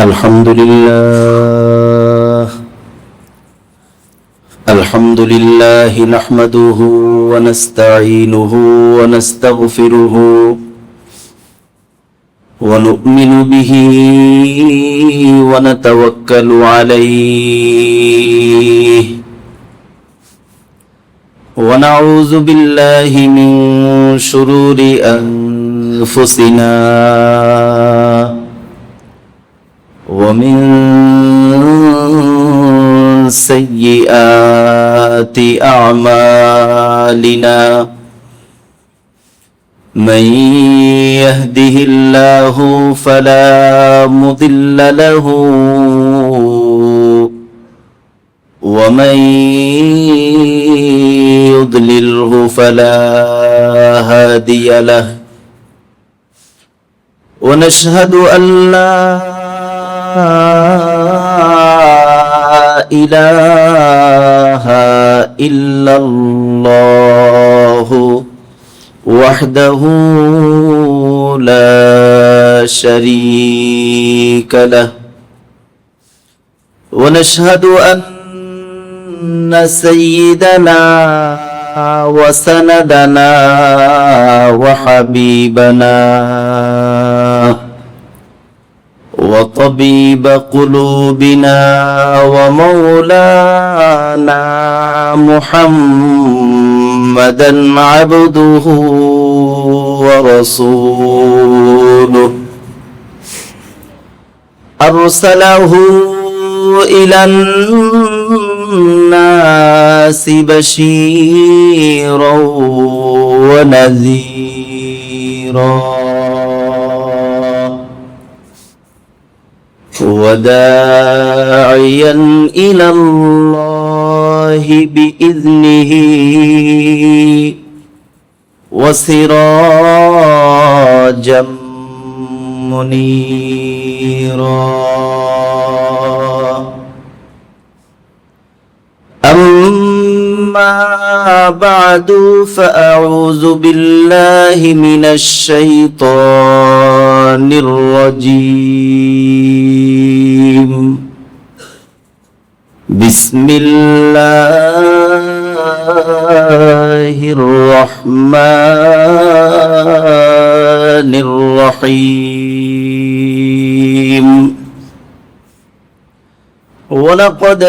الحمد لله نحمده ونستعينه ونستغفره ونؤمن به ونتوكل عليه ونعوذ بالله من شرور أنفسنا ومن سيئات أعمالنا من يهده الله فلا مضل له ومن يضلله فلا هادي له ونشهد أن لا إله إلا الله وحده لا شريك له ونشهد أن سيدنا وسندنا وحبيبنا وطبيب قلوبنا ومولانا محمدا عبده ورسوله أرسله إلى الناس بشيرا ونذيرا وداعيا إلى الله بإذنه وسراجا منيرا أما بعد فأعوذ بالله من الشيطان الرجيم بسم الله الرحمن الرحيم ولقد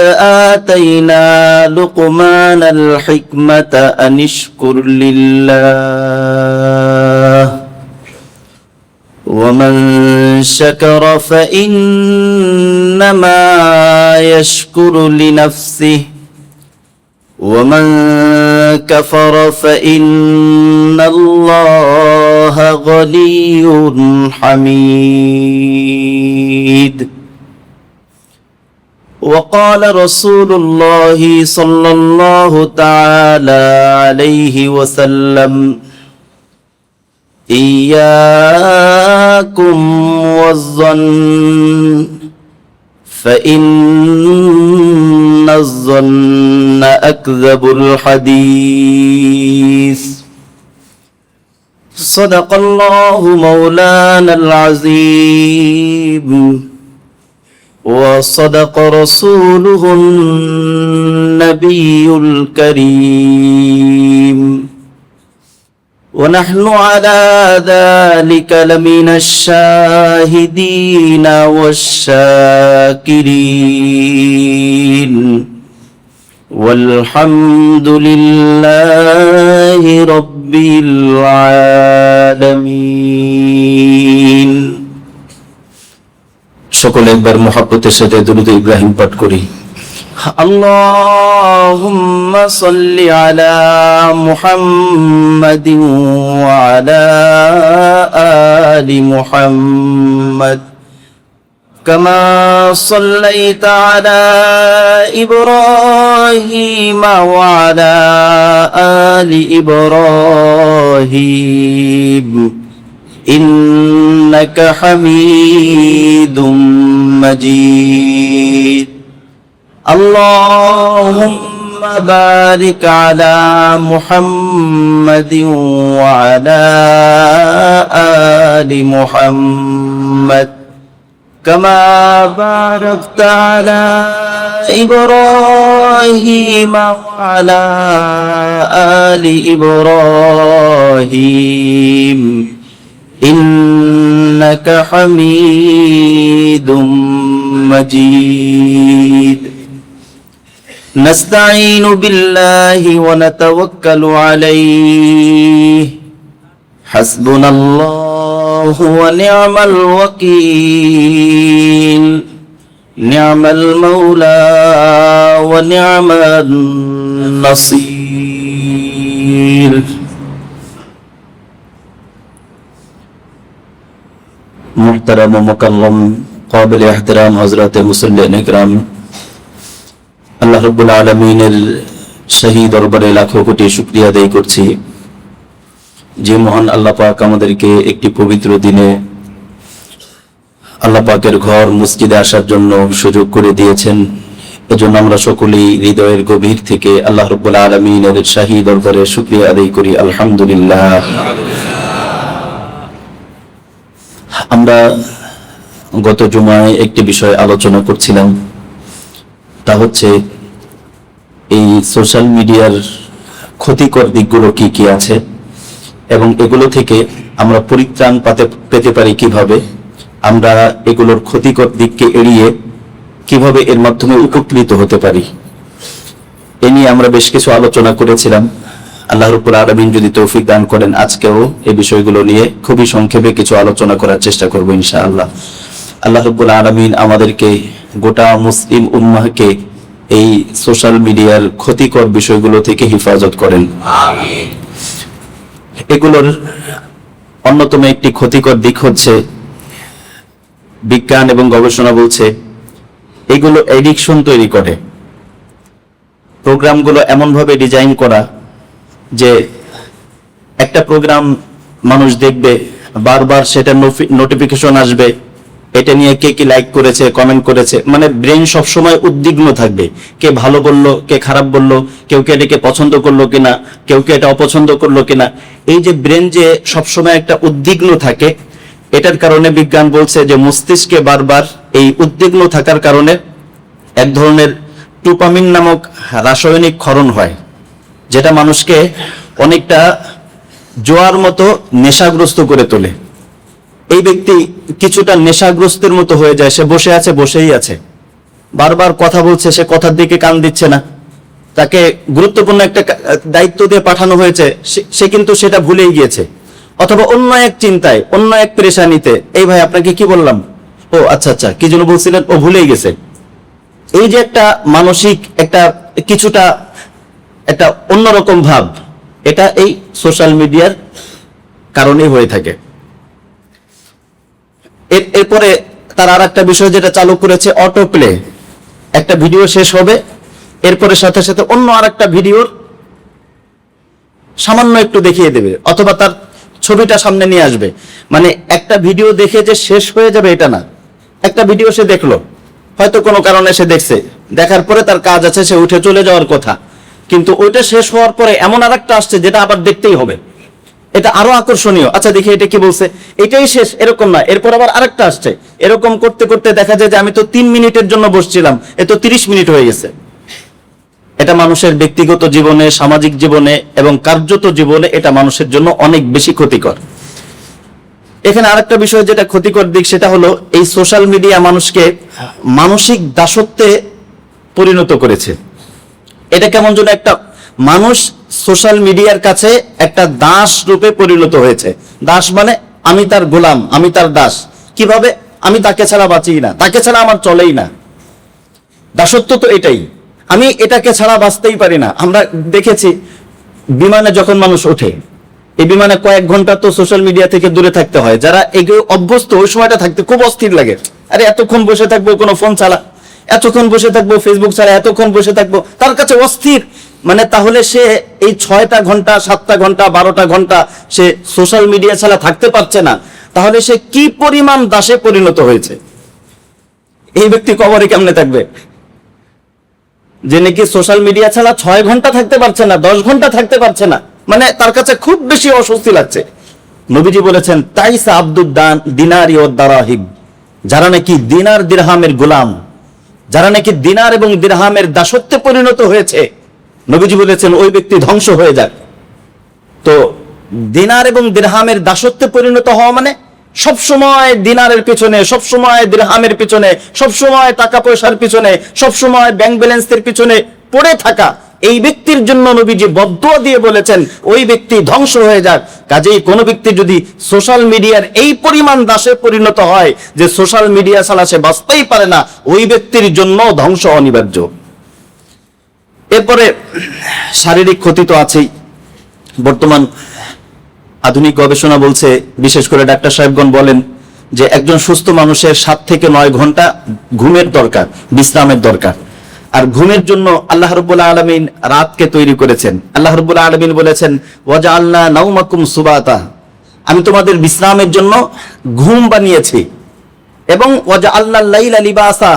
آتينا لقمان الحكمة أن اشكر لله ومن شكر فإنما يشكر لنفسه ومن كفر فإن الله غني حميد وقال رسول الله صلى الله تعالى عليه وسلم إياكم والظن فإن الظن أكذب الحديث صدق الله مولانا العظيم وصدق رسوله النبي الكريم ونحن على ذلك لمن الشاهدين والشاكرين والحمد لله رب العالمين সকলে একবার মুহাব্বতের সাথে দুরূদ ইব্রাহিম পাঠ করি। اللهم صل على محمد وعلى آل محمد كما صليت على إبراهيم وعلى آل إبراهيم إنك حميد مجيد اللهم بارك على محمد وعلى آل محمد كما باركت على إبراهيم وعلى آل إبراهيم إنك حميد مجيد نستعين بالله ونتوكل عليه حسبنا الله ونعم الوكيل نعم المولى ونعم النصير محترم ومكرم قابل احترام حضرات মুসল্লিন ইকরাম, আল্লাহ রাব্বুল আলামিনের শাহী দরবারে লাখো কোটি শুকরিয়া আদায় করছি যে মহান আল্লাহ পাক আমাদেরকে একটি পবিত্র দিনে আল্লাহ পাকের ঘর মসজিদে আসার জন্য সুযোগ করে দিয়েছেন। এজন্য আমরা সকলেই হৃদয়ের গভীর থেকে আল্লাহ রাব্বুল আলামিনের শাহী দরবারে শুকরিয়া আদায় করি, আলহামদুলিল্লাহ। আমরা গত জুমায় একটি বিষয় আলোচনা করছিলাম, তা হচ্ছে এই সোশ্যাল মিডিয়ার ক্ষতিকর দিকগুলো কি কি আছে এবং এগুলো থেকে আমরা পরিত্রাণ পেতে পারি কিভাবে, আমরা এগুলোর ক্ষতিকর দিককে এড়িয়ে কিভাবে এর মাধ্যমে উপকৃত হতে পারি, এ নিয়ে আমরা বেশ কিছু আলোচনা করেছিলাম। আল্লাহ রাব্বুল আলামিন যদি তৌফিক দান করেন আজকেও এই বিষয়গুলো নিয়ে খুবই সংক্ষেপে কিছু আলোচনা করার চেষ্টা করব ইনশাআল্লাহ। আল্লাহ রাব্বুল আলামিন আমাদেরকে গোটা মুসলিম উম্মাহকে এই সোশ্যাল মিডিয়ার ক্ষতিকর বিষয়গুলো থেকে হেফাজত করেন, আমিন। এগুলোর অন্যতম একটি ক্ষতিকর দিক হচ্ছে, বিজ্ঞান এবং গবেষণা বলছে এগুলো এডিকশন তৈরি করে। প্রোগ্রামগুলো এমনভাবে ডিজাইন করা যে একটা প্রোগ্রাম মানুষ দেখবে, বারবার সেটা নোটিফিকেশন আসবে, এটা নিয়ে কে কি লাইক করেছে, কমেন্ট করেছে, মানে ব্রেন সবসময় উদ্বিগ্ন থাকবে, কে ভালো বললো, কে খারাপ বললো, কেউ কে এটাকে পছন্দ করলো কিনা, কেউ কে এটা অপছন্দ করলো কিনা। এই যে ব্রেন যে সবসময় একটা উদ্বিগ্ন থাকে, এটার কারণে বিজ্ঞান বলছে যে মস্তিষ্কে বারবার এই উদ্বিগ্ন থাকার কারণে এক ধরনের ডোপামিন নামক রাসায়নিক ক্ষরণ হয়, যেটা মানুষকে অনেকটা জোয়ার মতো নেশাগ্রস্ত করে তোলে। এই ব্যক্তি কিছুটা নেশাগ্রস্তের মতো হয়ে যায়, সে বসে আছে, বসেই আছে, বারবার কথা বলছে, সে কথার দিকে কান দিচ্ছে না, তাকে গুরুত্বপূর্ণ একটা দায়িত্ব দিয়ে পাঠানো হয়েছে, সে কিন্তু সেটা ভুলেই গিয়েছে, অথবা অন্য এক চিন্তায়, অন্য এক পেরেশানিতে, এই ভাই আপনাকে কি বললাম, ও আচ্ছা আচ্ছা কি যেন বলছিলেন, ও ভুলেই গেছে। এই যে একটা মানসিক একটা কিছুটা একটা অন্যরকম ভাব, এটা এই সোশ্যাল মিডিয়ার কারণেই হয়ে থাকে। এরপরে তার আর একটা বিষয় যেটা চালু করেছে, অটো প্লে। একটা ভিডিও শেষ হবে, এরপরে সাথে সাথে অন্য আর একটা ভিডিওর সামান্য একটু দেখিয়ে দেবে, অথবা তার ছবিটা সামনে নিয়ে আসবে। মানে একটা ভিডিও দেখে যে শেষ হয়ে যাবে এটা না, একটা ভিডিও সে দেখলো, হয়তো কোনো কারণে সে দেখছে, দেখার পরে তার কাজ আছে, সে উঠে চলে যাওয়ার কথা, কিন্তু ওইটা শেষ হওয়ার পরে এমন আর একটা আসছে যেটা আবার দেখতেই হবে, এটা আরো আকর্ষণীয়, আচ্ছা দেখি এটা কি বলছে, এটাই শেষ এরকম না, এরপর আবার আরেকটা আসছে। এরকম করতে করতে দেখা যায় যে আমি তো 3 মিনিটের জন্য বসছিলাম, এ তো 30 মিনিট হয়ে গেছে। এটা মানুষের ব্যক্তিগত জীবনে, সামাজিক জীবনে এবং কার্যত জীবনে এটা মানুষের জন্য অনেক বেশি ক্ষতিকর। এখানে আরেকটা বিষয় যেটা ক্ষতিকর দিক, সেটা হলো এই সোশ্যাল মিডিয়া মানুষকে মানসিক দাসত্বে পরিণত করেছে। এটা কেমন যেন একটা মানুষ সোশ্যাল মিডিয়ার কাছে একটা দাস রূপে পরিণত হয়েছে। দাস মানে আমি তার গোলাম, আমি তার দাস। কিভাবে? আমি তাকে ছাড়া বাঁচি না, তাকে ছাড়া আমার চলেই না। দাসত্ব তো এটাই, আমি এটাকে ছাড়া বাঁচতেই পারি না। আমরা দেখেছি বিমানে যখন মানুষ ওঠে, এই বিমানে কয়েক ঘন্টা তো সোশ্যাল মিডিয়া থেকে দূরে থাকতে হয়। যারা এগুলো অভ্যস্ত, ওই সময়টা থাকতে খুব অস্থির লাগে। আরে এতক্ষণ বসে থাকবো কোনো ফোন ছাড়া, এতক্ষণ বসে থাকবো ফেসবুক ছাড়া, এতক্ষণ বসে থাকবো, তার কাছে অস্থির। মানে তাহলে সে এই 6টা ঘন্টা, 7টা ঘন্টা, 12টা ঘন্টা সে সোশ্যাল মিডিয়া ছাড়া থাকতে পারছে না, তাহলে সে কি পরিমাণ দাসে পরিণত হয়েছে। এই ব্যক্তি কবরে কেমনে থাকবে? যে নাকি সোশ্যাল মিডিয়া ছাড়া 6 ঘন্টা থাকতে পারছে না, 10 ঘন্টা থাকতে পারছে না, মানে তার কাছে খুব বেশি অস্বস্তি লাগছে। নবীজি বলেছেন, তাইসা আব্দুদ দিনারি ওয়াদ দারাহিম, যারা নাকি দিনার দিরহামের গোলাম, যারা নাকি দিনার এবং দিরহামের দাসত্বে পরিণত হয়েছে, নবীজি বলেছেন ওই ব্যক্তি ধ্বংস হয়ে যাক। তো দিনার এবং দিরহামের দাসত্বে পরিণত হওয়া মানে সবসময় দিনারের পিছনে, সবসময় দিরহামের পিছনে, সবসময় টাকা পয়সার পিছনে, সবসময় ব্যাংক ব্যালেন্সের পিছনে পড়ে থাকা, এই ব্যক্তির জন্য নবীজি বদদুয়া দিয়ে বলেছেন ওই ব্যক্তি ধ্বংস হয়ে যাক। কাজেই কোনো ব্যক্তি যদি সোশ্যাল মিডিয়ার এই পরিমাণ দাসে পরিণত হয় যে সোশ্যাল মিডিয়া ছাড়া সে বাঁচতেই পারে না, ওই ব্যক্তির জন্য ধ্বংস অনিবার্য। এরপরে শারীরিক ক্ষতি তো আছেই। বর্তমান আধুনিক গবেষণা বলছে, বিশেষ করে ডাক্তার সাহেবগণ বলেন যে একজন সুস্থ মানুষের 7 থেকে 9 ঘন্টা ঘুমের দরকার, বিশ্রামের দরকার। আর ঘুমের জন্য আল্লাহ রাব্বুল আলামিন রাতকে তৈরি করেছেন। আল্লাহ রাব্বুল আলামিন বলেছেন ওয়াজআলনা নাওমাকুম সুবাতা, আমি তোমাদের বিশ্রামের জন্য ঘুম বানিয়েছি, এবং ওয়াজআলনাল লাইলা লিবাসা,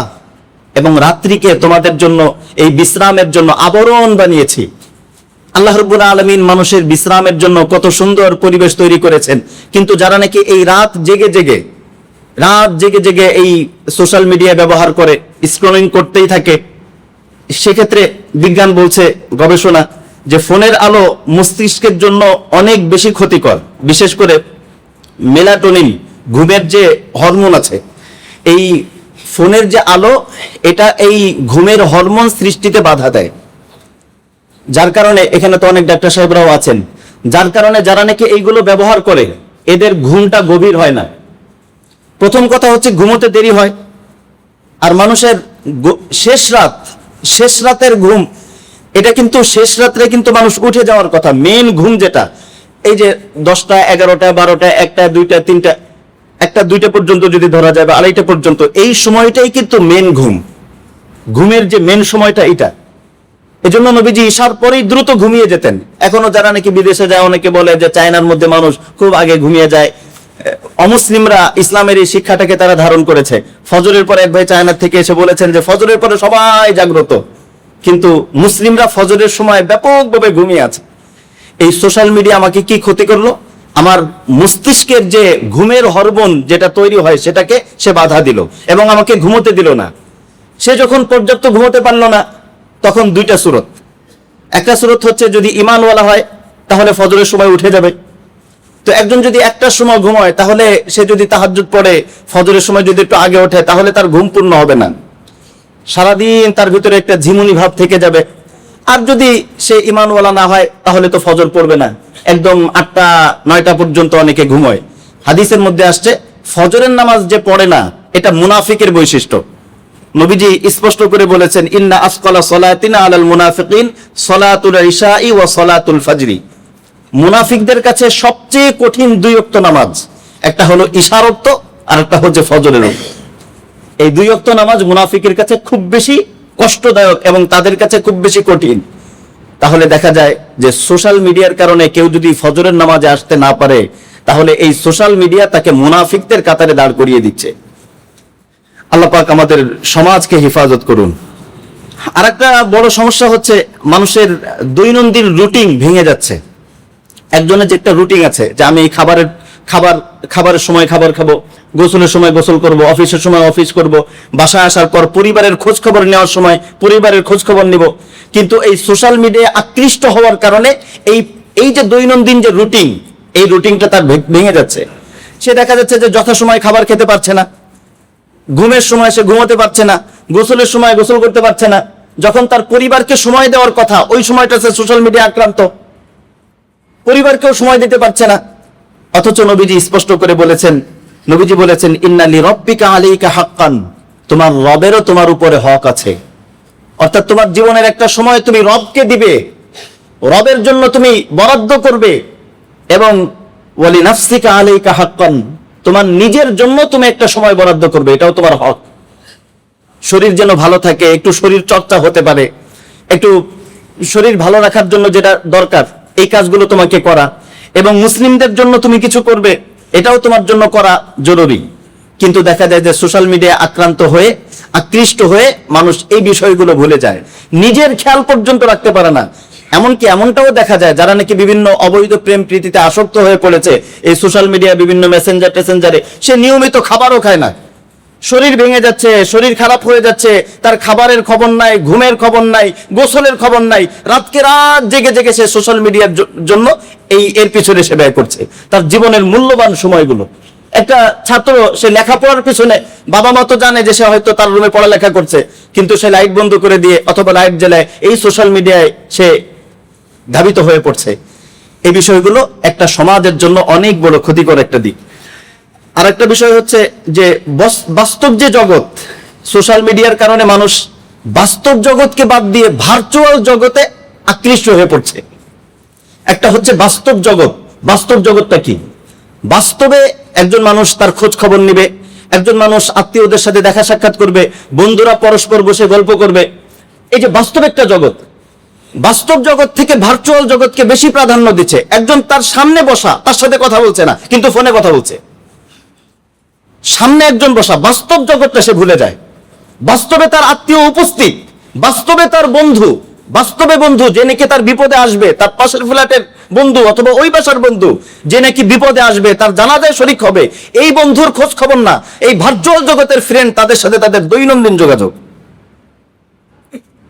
এবং রাত্রিকে তোমাদের জন্য এই বিশ্রামের জন্য আবরণ বানিয়েছি। আল্লাহ রাব্বুল আলামিন মানুষের বিশ্রামের জন্য কত সুন্দর পরিবেশ তৈরি করেছেন। কিন্তু যারা নাকি এই রাত জেগে জেগে এই সোশ্যাল মিডিয়া ব্যবহার করে, স্ক্রলিং করতেই থাকে, সেক্ষেত্রে বিজ্ঞান বলছে, গবেষণা, যে ফোনের আলো মস্তিষ্কের জন্য অনেক বেশি ক্ষতিকর। বিশেষ করে মেলাটোনিন, ঘুমের যে হরমোন আছে, এই ফোনের যে আলো, এটা এই ঘুমের হরমোন সৃষ্টিতে বাধা দেয়। যার কারণে এখানে তো অনেক ডাক্তার সাহেবরাও আছেন, যার কারণে যারা নাকি এইগুলো ব্যবহার করে এদের ঘুমটা গভীর হয় না। প্রথম কথা হচ্ছে ঘুমোতে দেরি হয়। আর মানুষের শেষ রাতের ঘুম, এটা কিন্তু শেষ রাত্রে কিন্তু মানুষ উঠে যাওয়ার কথা। মেন ঘুম যেটা, এই যে 10টা, 11টা, 12টা, 1টা, 2টা, 3টা, 1টা 2টা পর্যন্ত যদি ধরা যায়, বা 2:30 পর্যন্ত, এই সময়টাই কিন্তু মেন ঘুম। ঘুমের যে মেন সময়টা এটা। এজন্য নবীজি ঈশার পরেই দ্রুত ঘুমিয়ে যেতেন। এখনো যারা নাকি বিদেশে যায়, অনেকে বলে যে চায়নার মধ্যে মানুষ খুব আগে ঘুমিয়ে যায়। অমুসলিমরা ইসলামের এই শিক্ষাটাকে তারা ধারণ করেছে। ফজরের পরে এক ভাই চায়নার থেকে এসে বলেছেন যে ফজরের পরে সবাই জাগ্রত, কিন্তু মুসলিমরা ফজরের সময় ব্যাপকভাবে ঘুমিয়ে আছে। এই সোশ্যাল মিডিয়া আমাকে কি ক্ষতি করলো? আমার মস্তিষ্কের যে ঘুমের হরমোন যেটা তৈরি হয় সেটাকে সে বাধা দিল, এবং আমাকে ঘুমোতে দিল না। সে যখন পর্যাপ্ত ঘুমোতে পারলো না, তখন 2টা সুরত। একটা সুরত হচ্ছে যদি ঈমানওয়ালা হয় তাহলে ফজরের সময় উঠে যাবে। তো একজন যদি 1টার সময় ঘুমায়, তাহলে সে যদি তাহাজ্জুদ পড়ে ফজরের সময় যদি একটু আগে ওঠে, তাহলে তার ঘুম পূর্ণ হবে না, সারাদিন তার ভিতরে একটা ঝিমুনি ভাব থেকে যাবে। আর যদি সে ঈমানওয়ালা না হয়, তাহলে তো ফজর পড়বে না, একদম 8টা 9টা পর্যন্ত অনেকে ঘুমায়। হাদিসের মধ্যে আসছে ফজরের নামাজ যে পড়ে না, এটা মুনাফিকের বৈশিষ্ট্য। নবীজি স্পষ্ট করে বলেছেন ইন্না আসকালা সলাতিনা আলাল মুনাফিকিন সলাতুল ইশাই ওয়া সলাতুল ফাজরি। মুনাফিকদের কাছে সবচেয়ে কঠিন 2 ওয়াক্ত নামাজ, একটা হলো ইশার ওয়াক্ত আর একটা হচ্ছে ফজরের ওয়াক্ত। এই 2 ওয়াক্ত নামাজ মুনাফিকের কাছে খুব বেশি কষ্টদায়ক এবং তাদের কাছে খুব বেশি কঠিন। তাহলে দেখা যায় যে সোশ্যাল মিডিয়ার কারণে কেউ যদি ফজরের নামাজে আসতে না পারে, তাহলে এই সোশ্যাল মিডিয়া তাকে মুনাফিকদের কাতারে দাঁড় করিয়ে দিচ্ছে। আল্লাহ পাক আমাদের সমাজকে হেফাজত করুন। আরেকটা বড় সমস্যা হচ্ছে মানুষের দৈনন্দিন রুটিন ভেঙে যাচ্ছে। একজনের যে একটা রুটিন আছে যে আমি এই খাবারের সময় খাবার খাবো, গোসলের সময় গোসল করব, অফিসের সময় অফিস করব, বাসায় আসার পর পরিবারের খোঁজ খবর নেওয়ার সময় পরিবারের খোঁজ খবর নিব। কিন্তু এই সোশ্যাল মিডিয়ায় আকৃষ্ট হওয়ার কারণে এই যে দৈনন্দিন যে রুটিন, এই রুটিনটা তার ভেঙে যাচ্ছে। সে দেখা যাচ্ছে যে যথাসময় খাবার খেতে পারছে না, ঘুমের সময় সে ঘুমাতে পারছে না, গোসলের সময় গোসল করতে পারছে না। যখন তার পরিবারকে সময় দেওয়ার কথা, ওই সময়টা সে সোশ্যাল মিডিয়া আক্রান্ত, পরিবারকেও সময় দিতে পারছে না। অথচ নবীজি স্পষ্ট করে বলেছেন, নবীজি বলেছেন ইন্না লিরাব্বিকা আলাইকা হাক্কান, তোমার রবেরও তোমার উপরে হক আছে। অর্থাৎ তোমার জীবনের একটা সময় তুমি রবকে দিবে, রবের জন্য তুমি বরাদ্দ করবে, এবং ওয়ালি নাফসিকা আলাইকা হাক্কান, তোমার নিজের জন্য তুমি একটা সময় বরাদ্দ করবে, এটাও তোমার হক। শরীর যেন ভালো থাকে, একটু শরীর চর্চা হতে পারে, একটু শরীর ভালো রাখার জন্য যেটা দরকার এই কাজগুলো তোমাকে করা, এবং মুসলিমদের জন্য তুমি কিছু করবে, এটাও তোমার জন্য করা জরুরি। কিন্তু দেখা যায় যে সোশ্যাল মিডিয়া আক্রান্ত হয়ে আকৃষ্ট হয়ে মানুষ এই বিষয়গুলো ভুলে যায়, নিজের খেয়াল পর্যন্ত রাখতে পারে না। এমনকি এমনটাও দেখা যায় যারা নাকি বিভিন্ন অবৈধ প্রেম প্রীতিতে আসক্ত হয়ে পড়েছে এই সোশ্যাল মিডিয়া বিভিন্ন মেসেঞ্জারে, সে নিয়মিত খাবারও খায় না, শরীর ভেঙে যাচ্ছে, শরীর খারাপ হয়ে যাচ্ছে, তার খাবারের খবর নাই, ঘুমের খবর নাই, গোসলের খবর নাই, রাতকে রাত জেগে জেগে সে সোশ্যাল মিডিয়ার জন্য এর পিছনে সে ব্যয় করছে তার জীবনের মূল্যবান সময়গুলো। একটা ছাত্র সে লেখাপড়ার পিছনে, বাবা মা তো জানে যে সে হয়তো তার রুমে পড়ালেখা করছে, কিন্তু সে লাইট বন্ধ করে দিয়ে অথবা লাইট জ্বালায় এই সোশ্যাল মিডিয়ায় সে ধাবিত হয়ে পড়ছে। এই বিষয়গুলো একটা সমাজের জন্য অনেক বড় ক্ষতিকর একটা দিক। আর একটা বিষয় হচ্ছে যে বাস্তব যে জগৎ, সোশ্যাল মিডিয়ার কারণে মানুষ বাস্তব জগৎকে বাদ দিয়ে ভার্চুয়াল জগতে আকৃষ্ট হয়ে পড়ছে। একটা হচ্ছে বাস্তব জগৎ। বাস্তব জগৎটা কি? বাস্তবে একজন মানুষ তার খোঁজ খবর নিবে, একজন মানুষ আত্মীয়দের সাথে দেখা সাক্ষাৎ করবে, বন্ধুরা পরস্পর বসে গল্প করবে। এই যে বাস্তব একটা জগৎ, বাস্তব জগৎ থেকে ভার্চুয়াল জগৎকে বেশি প্রাধান্য দিচ্ছে। একজন তার সামনে বসা, তার সাথে কথা বলছে না, কিন্তু ফোনে কথা বলছে। সামনে একজন বসা, বাস্তব জগৎটা সে ভুলে যায়। বাস্তবে তার আত্মীয় উপস্থিত, বাস্তবে তার বন্ধু, বাস্তবে বন্ধু যে নাকি তার বিপদে আসবে, তার পাশের ফ্ল্যাটের বন্ধু অথবা ওই বাসার বন্ধু যে নাকি বিপদে আসবে, তার জানাজায় শরীক হবে, এই বন্ধুর খোঁজ খবর না। এই ভার্চুয়াল জগতের ফ্রেন্ড, তাদের সাথে তাদের দৈনন্দিন যোগাযোগ।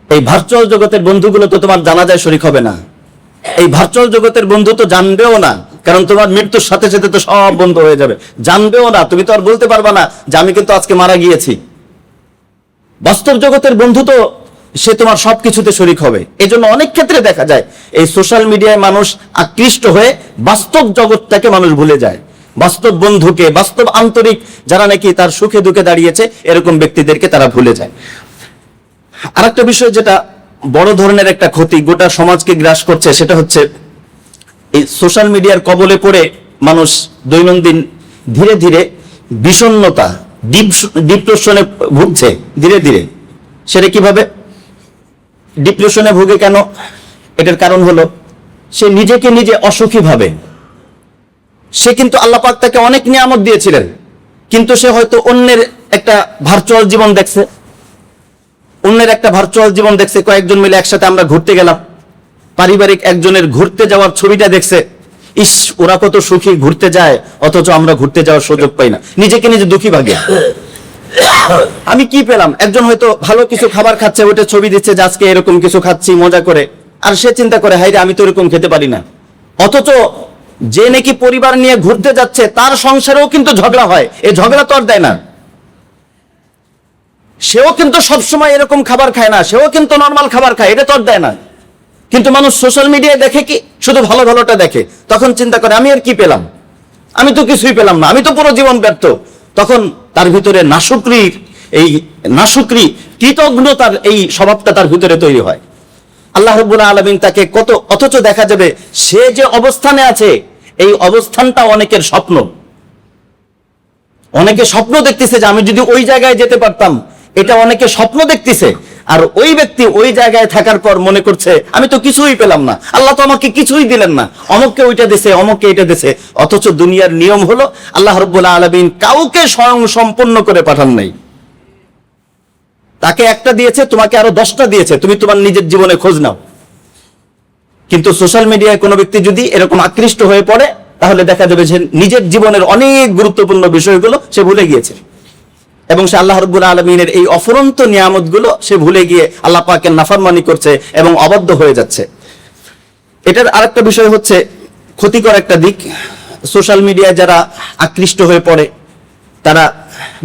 এই ভার্চুয়াল জগতের বন্ধুগুলো তো তোমার জানাজায় শরীক হবে না। এই ভার্চুয়াল জগতের বন্ধু তো জানবেও না, কারণ তোমার মৃত্যুর সাথে সাথে তো সব বন্ধ হয়ে যাবে। জানবেও না, তুমি তো আর বলতে পারবা না যে আমি কিন্তু আজকে মারা গিয়েছি। বাস্তব জগতের বন্ধু তো সে তোমার সবকিছুতে শরীক হবে। এই জন্য অনেক ক্ষেত্রে দেখা যায় এই সোশ্যাল মিডিয়ায় মানুষ আকৃষ্ট হয়ে বাস্তব জগৎটাকে মানুষ ভুলে যায়। বাস্তব বন্ধুকে, বাস্তব আন্তরিক যারা নাকি তার সুখে দুঃখে দাঁড়িয়েছে, এরকম ব্যক্তিদেরকে তারা ভুলে যায়। আরেকটা বিষয় যেটা বড় ধরনের একটা ক্ষতি গোটা সমাজকে গ্রাস করছে, সেটা হচ্ছে এই সোশ্যাল মিডিয়ার কবলে পড়ে মানুষ দৈনন্দিন ধীরে ধীরে বিষণ্ণতা, ডিপ্রেশনে ভুগছে ধীরে ধীরে। সেটা কিভাবে ডিপ্রেশনে ভুগে? কেন? এটার কারণ হলো সে নিজেকে নিজে অসুখী ভাবে। সে কিন্তু আল্লাহ পাক তাকে অনেক নিয়ামত দিয়েছিলেন, কিন্তু সে হয়তো অন্যের একটা ভার্চুয়াল জীবন দেখছে, অন্যের একটা ভার্চুয়াল জীবন দেখছে। কয়েকজন মিলে একসাথে আমরা ঘুরতে গেলাম, পারিবারিক একজনের ঘুরতে যাওয়ার ছবিটা দেখছে, ইস ওরা কত সুখী ঘুরতে যায়, অথচ আমরা ঘুরতে যাওয়ার সুযোগ পাই না। নিজেকে নিজে দুঃখী ভাগে। আমি কি পেলাম? একজন হয়তো ভালো কিছু খাবার খাচ্ছে, ওটা ছবি দিচ্ছে যে আজকে এরকম কিছু খাচ্ছি মজা করে, আর সে চিন্তা করে হাই রে আমি তো এরকম খেতে পারি না। অথচ যে নাকি পরিবার নিয়ে ঘুরতে যাচ্ছে তার সংসারেও কিন্তু ঝগড়া হয়। এই ঝগড়া তো আর দেয় না। সেও কিন্তু সবসময় এরকম খাবার খায় না, সেও কিন্তু নর্মাল খাবার খায়, এটা তো আর দেয় না। কিন্তু মানুষ সোশ্যাল মিডিয়ায় দেখে কি? শুধু ভালো ভালোটা দেখে। তখন চিন্তা করে আমি আর কি পেলাম? আমি তো কিছুই পেলাম না, আমি তো পুরো জীবন ব্যর্থ। তখন তার ভিতরে নাশুকরি কৃতজ্ঞতার এই স্বভাবটা তার ভিতরে তৈরি হয়। আল্লাহ রাব্বুল আলামিন তাকে কত, অথচ দেখা যাবে সে যে অবস্থানে আছে এই অবস্থানটা অনেকের স্বপ্ন। অনেকে স্বপ্ন দেখতেছে যে আমি যদি ওই জায়গায় যেতে পারতাম, এটা অনেকে স্বপ্ন দেখতেছে। আর ওই ব্যক্তি ওই জায়গায় থাকার পর মনে করছে আমি তো কিছুই পেলাম না, আল্লাহ তো আমাকে কিছুই দিলেন না, অমুককে ওইটা দিছে, অমুককে এটা দিছে। অথচ দুনিয়ার নিয়ম হলো আল্লাহ রাব্বুল আলামিন কাউকে স্বয়ং সম্পূর্ণ করে পাঠান নাই। তাকে একটা দিয়েছে, তোমাকে আরো 10টা দিয়েছে, তুমি তোমার নিজের জীবনে খোঁজ নাও। কিন্তু সোশ্যাল মিডিয়ায় কোনো ব্যক্তি যদি এরকম আকৃষ্ট হয়ে পড়ে, তাহলে দেখা যাবে যে নিজের জীবনের অনেক গুরুত্বপূর্ণ বিষয়গুলো সে ভুলে গিয়েছে, এবং সে আল্লাহ রাব্বুল আলামিনের এই অফুরন্ত নিয়ামতগুলো সে ভুলে গিয়ে আল্লাহ পাকের নাফরমানি করছে এবং অবাধ্য হয়ে যাচ্ছে। এটার আরেকটা বিষয় হচ্ছে ক্ষতিকর একটা দিক। সোশ্যাল মিডিয়ায় যারা আকৃষ্ট হয়ে পড়ে, তারা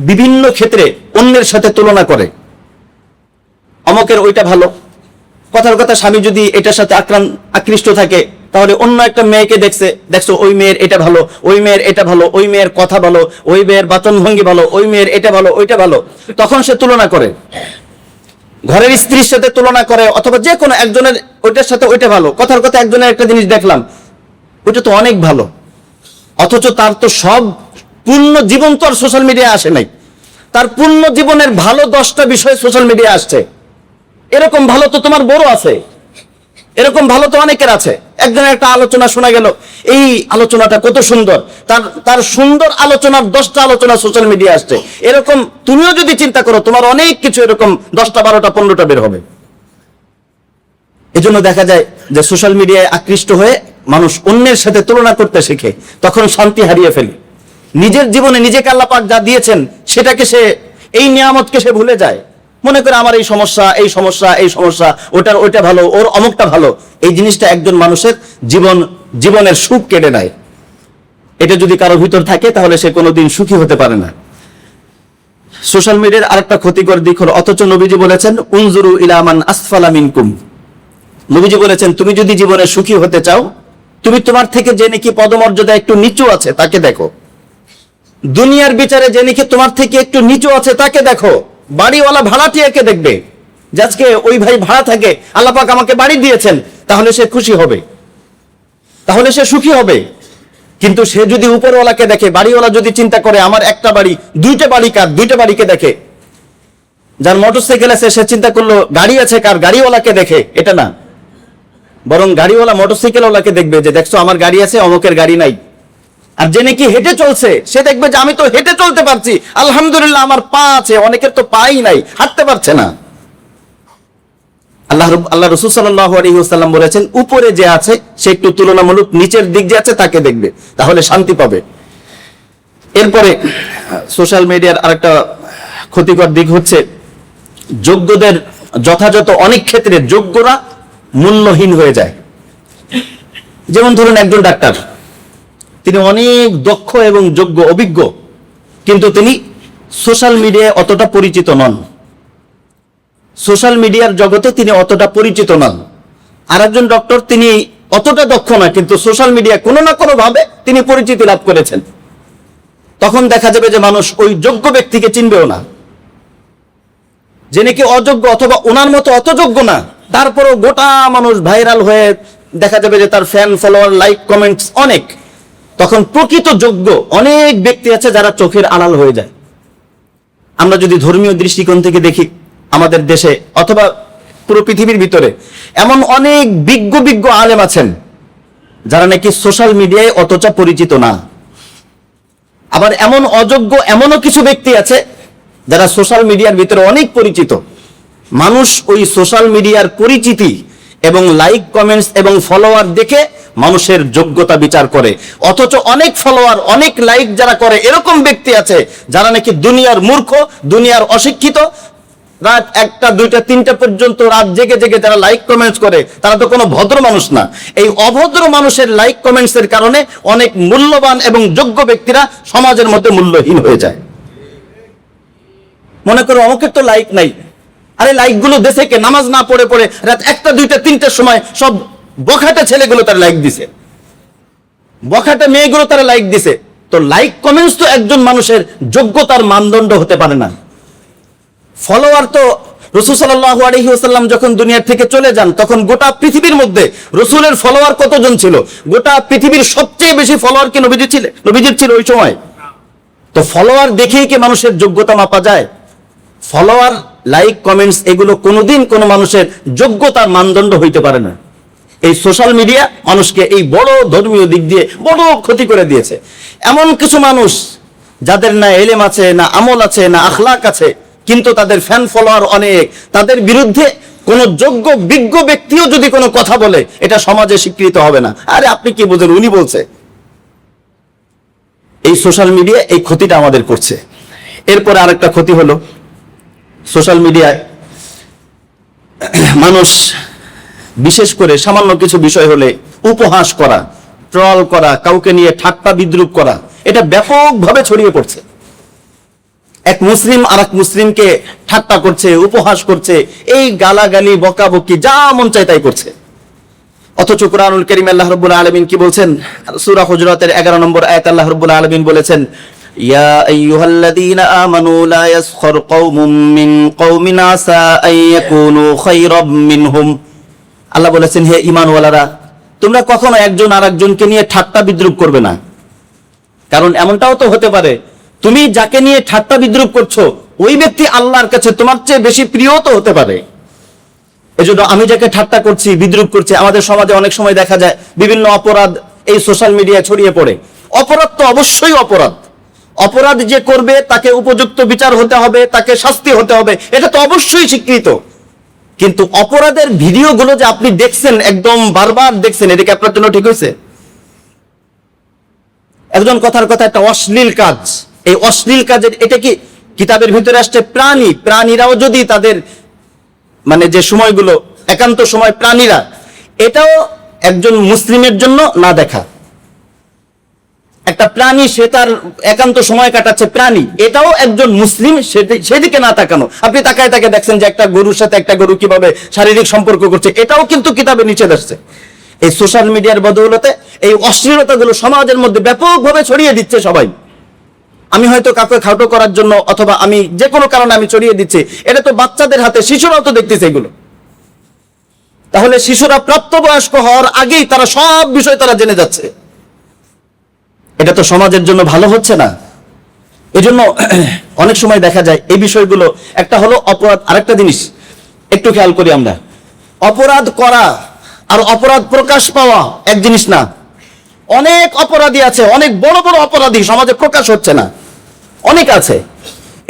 বিভিন্ন ক্ষেত্রে অন্যের সাথে তুলনা করে। অমকের ওইটা ভালো, কথার কথা স্বামী যদি এটার সাথে আকৃষ্ট থাকে, তাহলে অন্য একটা মেয়েকে দেখছো ওই মেয়ের এটা ভালো, ওই মেয়ের এটা ভালো, ওই মেয়ের কথা ভালো, ওই মেয়ের বাচন ভঙ্গি ভালো, ওই মেয়ের এটা ভালো, ওইটা ভালো, তখন সে তুলনা করে। ঘরের স্ত্রীর সাথে তুলনা করে, অথবা যে কোনো একজনের ওইটার সাথে ওইটা ভালো। কথার কথা একজনের একটা জিনিস দেখলাম, ওইটা তো অনেক ভালো, অথচ তার তো সব পূর্ণ জীবন তো আর সোশ্যাল মিডিয়া আসে নাই। তার পূর্ণ জীবনের ভালো 10টা বিষয় সোশ্যাল মিডিয়া আসছে। এরকম ভালো তো তোমার বড় আছে, এরকম ভালো তো অনেকের আছে। একজনের একটা আলোচনা শোনা গেল, এই আলোচনাটা কত সুন্দর, তার সুন্দর আলোচনার 10টা আলোচনা সোশ্যাল মিডিয়া আসছে। এরকম তুমিও যদি চিন্তা করো, তোমার অনেক কিছু এরকম 10টা 12টা 15টা বের হবে। এজন্য দেখা যায় যে সোশ্যাল মিডিয়ায় আকৃষ্ট হয়ে মানুষ অন্যের সাথে তুলনা করতে শেখে, তখন শান্তি হারিয়ে ফেলে। নিজের জীবনে নিজেকে আল্লাহ পাক যা দিয়েছেন সেটাকে সে এই নিয়ামতকে সে ভুলে যায়, মনে করে আমার এই সমস্যা, এই সমস্যা, এই সমস্যা, ওইটা ভালো, ওর অমুকটা ভালো। এই জিনিসটা একজন মানুষের জীবনের সুখ কেড়ে নেয়। এটা যদি কারো ভিতর থাকে তাহলে সে কোনোদিন সুখী হতে পারে না। সোশ্যাল মিডিয়ার আরেকটা ক্ষতিকর দিক হলো, অথচ নবীজি বলেছেন উনজুরু ইলা মান আসফালা মিনকুম। নবীজি বলেছেন তুমি যদি জীবনে সুখী হতে চাও, তুমি তোমার থেকে যে নাকি পদমর্যাদা একটু নিচু আছে তাকে দেখো। দুনিয়ার বিচারে যে নাকি তোমার থেকে একটু নিচু আছে তাকে দেখো। বাড়িওয়ালা ভাড়াটিয়াকে দেখবে, যে আজকে ওই ভাই ভাড়া থাকে, আল্লাহ পাক আমাকে বাড়ি দিয়েছেন, তাহলে সে খুশি হবে, তাহলে সে সুখী হবে। কিন্তু সে যদি উপরওয়ালাকে দেখে, বাড়িওয়ালা যদি চিন্তা করে আমার একটা বাড়ি, দুইটা বাড়ি কার, দুইটা বাড়িকে দেখে। যার মোটরসাইকেল আছে সে চিন্তা করলো গাড়ি আছে কার, গাড়িওয়ালাকে দেখে, এটা না। বরং গাড়িওয়ালা মোটরসাইকেলওয়ালাকে দেখবে যে দেখছো আমার গাড়ি আছে, অমুকের গাড়ি নাই। আর যে নাকি হেঁটে চলছে সে দেখবে যে আমি তো হেঁটে চলতে পারছি, আলহামদুলিল্লাহ আমার পা আছে, অনেকের তো পাই নাই, হাঁটতে পারছে না। আল্লাহ রাসূল সাল্লাল্লাহু আলাইহি ওয়াসাল্লাম বলেছেন উপরে যে আছে সে একটু তুলনামূলক নিচের দিক যে আছে তাকে দেখবে, তাহলে শান্তি পাবে। এরপরে সোশ্যাল মিডিয়ার আরেকটা ক্ষতিকর দিক হচ্ছে যোগ্যদের যথাযথ অনেক ক্ষেত্রে যোগ্যরা মূল্যহীন হয়ে যায়। যেমন ধরুন একজন ডাক্তার, তিনি অনেক দক্ষ এবং যোগ্য, অভিজ্ঞ, কিন্তু তিনি সোশ্যাল মিডিয়ায় অতটা পরিচিত নন, সোশ্যাল মিডিয়ার জগতে তিনি অতটা পরিচিত নন। আর একজন ডক্টর, তিনি অতটা দক্ষ না, কিন্তু সোশ্যাল মিডিয়া কোনো না কোনো ভাবে তিনি পরিচিতি লাভ করেছেন। তখন দেখা যাবে যে মানুষ ওই যোগ্য ব্যক্তিকে চিনবেও না, যে নাকি অযোগ্য অথবা ওনার মতো অত যোগ্য না, তারপরেও গোটা মানুষ ভাইরাল হয়ে দেখা যাবে যে তার ফ্যান ফলোয়ার, লাইক, কমেন্টস অনেক। তখন প্রকৃত যোগ্য অনেক ব্যক্তি আছে যারা চোখের আড়াল হয়ে যায়। আমরা যদি ধর্মীয় দৃষ্টিকোণ থেকে দেখি, আমাদের দেশে অথবা পুরো পৃথিবীর ভিতরে এমন অনেক বিজ্ঞ আলেম আছেন যারা নাকি সোশ্যাল মিডিয়ায় অতটা পরিচিত না। আবার এমন অযোগ্য এমনও কিছু ব্যক্তি আছে যারা সোশ্যাল মিডিয়ার ভিতরে অনেক পরিচিত। মানুষ ওই সোশ্যাল মিডিয়ার পরিচিতি এবং লাইক, কমেন্টস এবং ফলোয়ার দেখে মানুষের যোগ্যতা বিচার করে। অথচ অনেক ফলোয়ার, অনেক লাইক যারা করে, এরকম ব্যক্তি আছে যারা নাকি দুনিয়ার মূর্খ, দুনিয়ার অশিক্ষিত, রাত 1টা 2টা 3টা পর্যন্ত রাত জেগে জেগে যারা লাইক কমেন্টস করে, তারা তো কোনো ভদ্র মানুষ না। এই অভদ্র মানুষের লাইক কমেন্টস এর কারণে অনেক মূল্যবান এবং যোগ্য ব্যক্তিরা সমাজের মধ্যে মূল্যহীন হয়ে যায়। মনে করো অমুকের তো লাইক নাই, আরে লাইক গুলো দেশে কে নামাজ না পড়ে পড়ে রাত 1টা 2টা 3টার সময় সব বখাটে ছেলেগুলো তার লাইক দিছে, বখাটে মেয়েগুলো তারা লাইক দিছে। তো লাইক কমেন্টস তো একজন মানুষের যোগ্যতার মানদণ্ড হতে পারে না। ফলোয়ার তো রাসূল সাল্লাল্লাহু আলাইহি ওয়াসাল্লাম যখন দুনিয়ার থেকে চলে যান, তখন গোটা পৃথিবীর মধ্যে রাসূলের ফলোয়ার কতজন ছিল? গোটা পৃথিবীর সবচেয়ে বেশি ফলোয়ার কি নবীজির ছিল ওই সময়? তো ফলোয়ার দেখেই কি মানুষের যোগ্যতা মাপা যায়? ফলোয়ার, লাইক, কমেন্টস এগুলো কোনোদিন কোনো মানুষের যোগ্যতার মানদণ্ড হইতে পারে না। এই সোশ্যাল মিডিয়া মানুষকে এই বড় ধর্মীয় দিক দিয়ে বড় ক্ষতি করে দিয়েছে। এমন কিছু মানুষ যাদের না এলেম আছে, না আমল আছে, না আখলাক আছে, কিন্তু তাদের ফ্যান ফলোয়ার অনেক, তাদের বিরুদ্ধে কোন যোগ্য বিজ্ঞ ব্যক্তিও যদি কোনো কথা বলে এটা সমাজে স্বীকৃত হবে না। আরে আপনি কি বোঝেন, উনি বলছে। এই সোশ্যাল মিডিয়া এই ক্ষতিটা আমাদের করছে। এরপরে আরেকটা ক্ষতি হলো সোশ্যাল মিডিয়ায় মানুষ বিশেষ করে সামান্য কিছু বিষয় হলে উপহাস করা, ট্রল করা, কাউকে নিয়ে ঠাট্টা বিদ্রুপ করা, এটা ব্যাপকভাবে ছড়িয়ে পড়ছে। এক মুসলিম আর এক মুসলিমকে ঠাট্টা করছে, উপহাস করছে, এই গালাগালি, বকাবকি, যা মন চায় তাই করছে। অথচ কুরআনুল কারীম আল্লাহ রাব্বুল আলামিন কি বলছেন? সূরা হুজুরাতের 11 নম্বর আয়াত আল্লাহ রাব্বুল আলামিন বলেছেন, ইয়া আইয়ুহাল্লাযীনা আমানু লা ইয়াসখর কওমুম মিন কওমিন আসা আন ইয়াকুনু খায়রাম মিনহুম। আল্লাহ বলেছেন, হে ঈমানওয়ালারা, তোমরা কখনো একজন আরেকজনকে নিয়ে ঠাট্টা বিদ্রুপ করবে না। কারণ এমনটাও তো হতে পারে তুমি যাকে নিয়ে ঠাট্টা বিদ্রুপ করছো ওই ব্যক্তি আল্লাহর কাছে তোমার চেয়ে বেশি প্রিয় তো হতে পারে। এজন্য আমি যাকে ঠাট্টা করছি, বিদ্রুপ করছি, আমাদের সমাজে অনেক সময় দেখা যায় বিভিন্ন অপরাধ এই সোশ্যাল মিডিয়ায় ছড়িয়ে পড়ে। অপরাধ তো অবশ্যই অপরাধ, অপরাধ যে করবে তাকে উপযুক্ত বিচার হতে হবে, তাকে শাস্তি হতে হবে, এটা তো অবশ্যই স্বীকৃত। কিন্তু অপরাধের ভিডিওগুলো যে আপনি দেখছেন, একদম বারবার দেখছেন, এটা কি আপনার জন্য ঠিক হয়েছে? একজন কথার কথা একটা অশ্লীল কাজ, এই অশ্লীল কাজের এটা কি কিতাবের ভিতরে আসছে প্রাণীরাও যদি তাদের মানে যে সময়গুলো একান্ত সময় প্রাণীরা, এটাও একজন মুসলিমের জন্য না দেখা। একটা প্রাণী সে তার একান্ত সময় কাটাচ্ছে, প্রাণী এটাও একজন মুসলিম সেদিকে না তাকানো। আপনি তাকায় দেখছেন যে একটা গরুর সাথে একটা গরু কিভাবে শারীরিক সম্পর্ক করছে, এটাও কিন্তু কিতাবে নিষেধ আসছে। এই সোশ্যাল মিডিয়ার বদৌলতে এই অশ্লীলতাগুলো সমাজের মধ্যে ব্যাপকভাবে ছড়িয়ে দিচ্ছে সবাই। আমি হয়তো কাউকে খাটো করার জন্য অথবা আমি যে কোনো কারণে আমি ছড়িয়ে দিচ্ছি, এটা তো বাচ্চাদের হাতে, শিশুরাও তো দেখতেছে এগুলো। তাহলে শিশুরা প্রাপ্তবয়স্ক হওয়ার আগেই তারা সব বিষয় তারা জেনে যাচ্ছে, এটা তো সমাজের জন্য ভালো হচ্ছে না। এজন্য অনেক সময় দেখা যায় এই বিষয়গুলো, একটা হলো অপরাধ, আরেকটা জিনিস একটু খেয়াল করি আমরা, অপরাধ করা আর অপরাধ প্রকাশ পাওয়া এক জিনিস না। অনেক অপরাধী আছে, অনেক বড় বড় অপরাধী সমাজে প্রকাশ হচ্ছে না, অনেক আছে।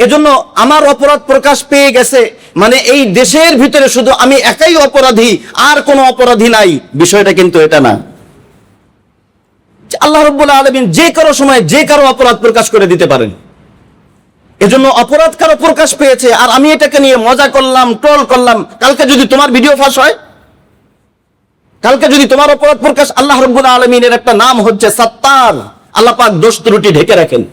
এজন্য আমার অপরাধ প্রকাশ পেয়ে গেছে মানে এই দেশের ভিতরে শুধু আমি একাই অপরাধী, আর কোনো অপরাধী নাই, বিষয়টা কিন্তু এটা না। আল্লাহ রাব্বুল আলামিন যে কারো সময় যে কারো অপরাধ প্রকাশ করে দিতে পারেন। এজন্য অপরাধ কারো প্রকাশ পেয়েছে আর আমি এটাকে নিয়ে মজা করলাম, ট্রোল করলাম, কালকে যদি তোমার ভিডিও ফাঁস হয়, কালকে যদি তোমার অপরাধ প্রকাশ, আল্লাহ রাব্বুল আলামিনের একটা নাম হচ্ছে সাত্তার, আল্লাহ পাক দোষ ত্রুটি ঢেকে রাখেন।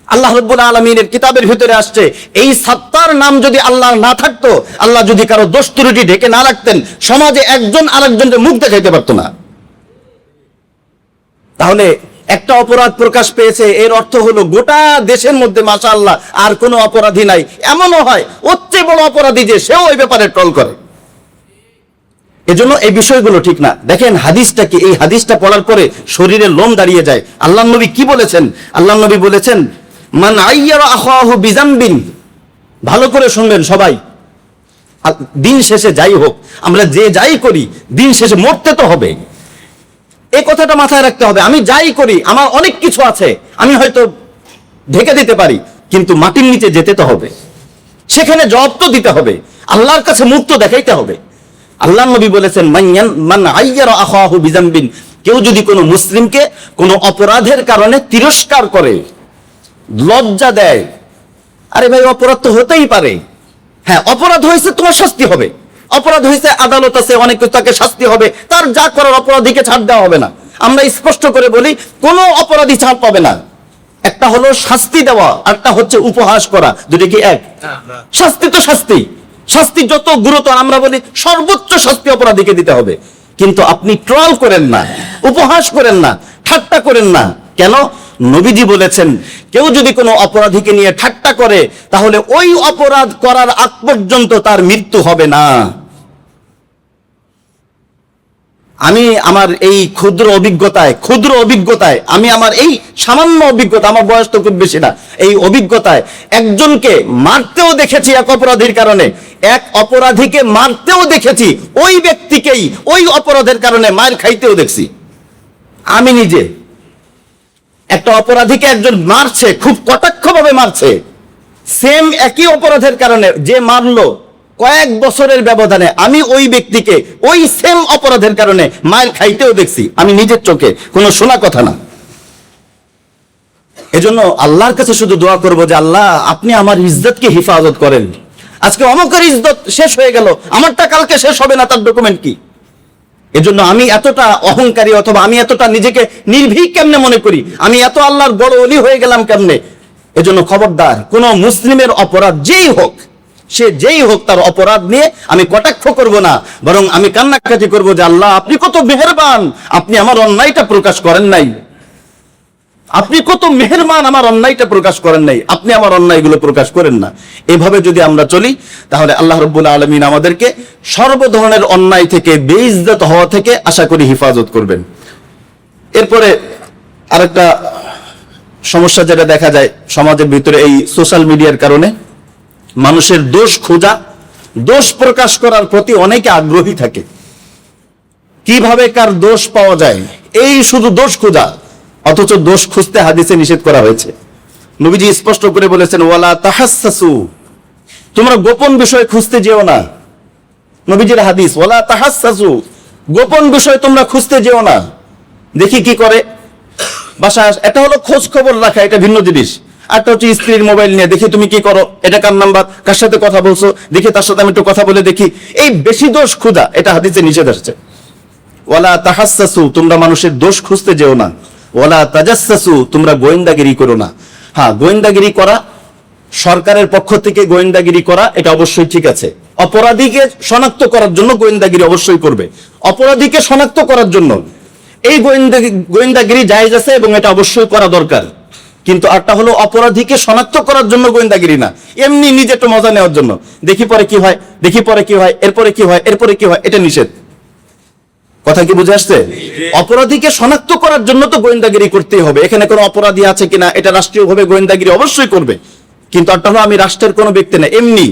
আল্লাহ রাব্বুল আলামিনের কিতাবের ভিতরে আসছে এই সাত্তার নাম যদি আল্লাহ না থাকতো, আল্লাহ যদি কারো দোষ ত্রুটি ঢেকে না রাখতেন, সমাজে একজন আরেকজনের মুখ দেখাইতে পারতো না। তাহলে একটা অপরাধ প্রকাশ পেয়েছে এর অর্থ হলো গোটা দেশের মধ্যে মাশাআল্লাহ আর কোনো অপরাধী নাই। এমনও হয় ওর চেয়ে বড় অপরাধী যে সেও ওই ব্যাপারে ট্রল করে। এজন্য এই বিষয়গুলো ঠিক না। দেখেন হাদিসটা কি, এই হাদিসটা পড়ার পরে শরীরে লোম দাঁড়িয়ে যায়। আল্লাহ নবী কি বলেছেন? আল্লাহ নবী বলেছেন মান আইয়ারা আখাহু বিজামবিন, ভালো করে শুনবেন সবাই, দিন শেষে যাই হোক, আমরা যে যাই করি দিন শেষে মরতে তো হবে, এই কথাটা মাথায় রাখতে হবে। আমি যাই করি আমার অনেক কিছু আছে, আমি হয়তো ঢেকে দিতে পারি, কিন্তু মাটির নিচে যেতে তো হবে, সেখানে জবাব তো দিতে হবে, আল্লাহর কাছে মুখ তো দেখাইতে হবে। আল্লাহ নবী বলেছেন মান আইয়ারা আখাহু বিজামবিন, কেউ যদি কোনো মুসলিমকে কোনো অপরাধের কারণে তিরস্কার করে, লজ্জা দেয়, আরে ভাই অপরাধ তো হতেই পারে, হ্যাঁ অপরাধ হয়েছে তোমার শাস্তি হবে, অপরাধ হয়েছে আদালত আছে, অনেক কিছু তাকে শাস্তি হবে, তার যা করার অপরাধীকে ছাড় দেওয়া হবে না। আমরা স্পষ্ট করে বলি কোনো অপরাধী ছাড় পাবে না। একটা হলো শাস্তি দেওয়া, আরটা হচ্ছে উপহাস করা, দুটো কি এক? শাস্তি তো শাস্তি, শাস্তি যত গুরুতর আমরা বলি সর্বোচ্চ শাস্তি অপরাধীকে দিতে হবে, কিন্তু আপনি ট্রল করেন না, উপহাস করেন না, ঠাট্টা করেন না। কেন? নবীজি বলেছেন কেউ যদি কোনো অপরাধীকে নিয়ে ঠাট্টা করে তাহলে ওই অপরাধ করার আগ পর্যন্ত তার মৃত্যু হবে না। আমি আমার এই ক্ষুদ্র অভিজ্ঞতায় আমি আমার এই সামান্য অভিজ্ঞতা, আমার বয়স তো খুব বেশি না, এই অভিজ্ঞতায় একজনকে মারতেও দেখেছি এক অপরাধীর কারণে, এক অপরাধীকে মারতেও দেখেছি, ওই ব্যক্তিকেই ওই অপরাধের কারণে মার খাইতেও দেখছি। আমি নিজে একটা অপরাধীকে একজন মারছে, খুব কটাক্ষভাবে মারছে, সেম একই অপরাধের কারণে যে মারলো কয়েক বছরের ব্যবধানে আমি ওই ব্যক্তিকে ওই সেম অপরাধের কারণে মায়ের খাইতেও দেখছি, আমি নিজের চোখে, কোনো শোনা কথা না। এজন্য আল্লাহর কাছে শুধু দোয়া করবো যে আল্লাহ আপনি আমার ইজ্জতকে হেফাজত করেন। আজকে অমুকের ইজ্জত শেষ হয়ে গেল, আমারটা কালকে শেষ হবে না, তার ডকুমেন্ট কি? এজন্য আমি এতটা অহংকারী অথবা আমি এতটা নিজেকে নির্ভীক কেমনে মনে করি, আমি এত আল্লাহর বড় ওলি হয়ে গেলাম কেমনে? এজন্য খবরদার, কোন মুসলিমের অপরাধ যেই হোক, সে যেই হোক, তার অপরাধ নিয়ে আমি কটাক্ষ করব না, বরং আমি কান্নাকাটি করব যে আল্লাহ আপনি কত মেহেরবান, আপনি আমার অন্যায়টা প্রকাশ করেন নাই, আপনি কত মেহেরবান, আমার অন্যায়টা প্রকাশ করেন নাই, আপনি আমার অন্যায়গুলো প্রকাশ করেন না। এভাবে যদি আমরা চলি তাহলে আল্লাহ রাব্বুল আলামিন আমাদেরকে সর্ব ধরনের অন্যায় থেকে, বেইজ্জত হওয়া থেকে আশা করি হেফাজত করবেন। এরপরে আরেকটা সমস্যা যেটা দেখা যায় সমাজের ভিতরে, এই সোশ্যাল মিডিয়ার কারণে মানুষের দোষ খোঁজা, দোষ প্রকাশ করার প্রতি অনেকে আগ্রহী থাকে। কিভাবে কার দোষ পাওয়া যায়, এই শুধু দোষ খোঁজা, অথচ দোষ খুঁজতে হাদিসে নিষেধ করা হয়েছে। নবীজি স্পষ্ট করে বলেছেন ওয়ালা তাহাসসাসু, তোমরা গোপন বিষয় খুঁজতে যেও না। নবীজির হাদিস, ওয়ালা তাহাসসাসু, গোপন বিষয় তোমরা খুঁজতে যেও না। দেখি কি করে বাসা, এটা হলো খোঁজ খবর রাখা, এটা ভিন্ন জিনিস। আরেকটা হচ্ছে স্ত্রীর মোবাইল নিয়ে দেখি তুমি কি করো, এটা কার নাম্বার, কার সাথে কথা বলছো, দেখি তার সাথে আমি একটু কথা বলে দেখি। এই বেশি দোষ খোঁজা, এটা হাদিসে নিষেধ আসছে। ওয়ালা তাহাসসাসু, তোমরা মানুষের দোষ খুঁজতে যেও না। ওয়ালা তাজাসসাসু, তোমরা গোয়েন্দাগিরি করো না। হ্যাঁ, গোয়েন্দাগিরি করা, সরকারের পক্ষ থেকে গোয়েন্দাগিরি করা, এটা অবশ্যই ঠিক আছে। অপরাধীকে শনাক্ত করার জন্য গোয়েন্দাগিরি অবশ্যই করবে, অপরাধীকে শনাক্ত করার জন্য এই গোয়েন্দাগিরি জায়েজ আছে এবং এটা অবশ্যই করা দরকার। কিন্তু আরটা হলো অপরাধীকে শনাক্ত করার জন্য গোয়েন্দাগিরি না, এমনি নিজে একটু মজা নেওয়ার জন্য, দেখি পরে কি হয়, দেখি পরে কি হয়, এরপরে কি হয়, এরপরে কি হয়, এটা নিষেধ। কথা কি বুঝে আসছে? অপরাধীকে শনাক্ত করার জন্য তো গোয়েন্দাগিরি করতেই হবে। এখানে কোনো অপরাধী আছে কিনা এটা রাষ্ট্রীয়ভাবে গোয়েন্দাগিরি অবশ্যই করবে। কিন্তু আরটা হলো আমি রাষ্ট্রের কোনো ব্যক্তি না, এমনি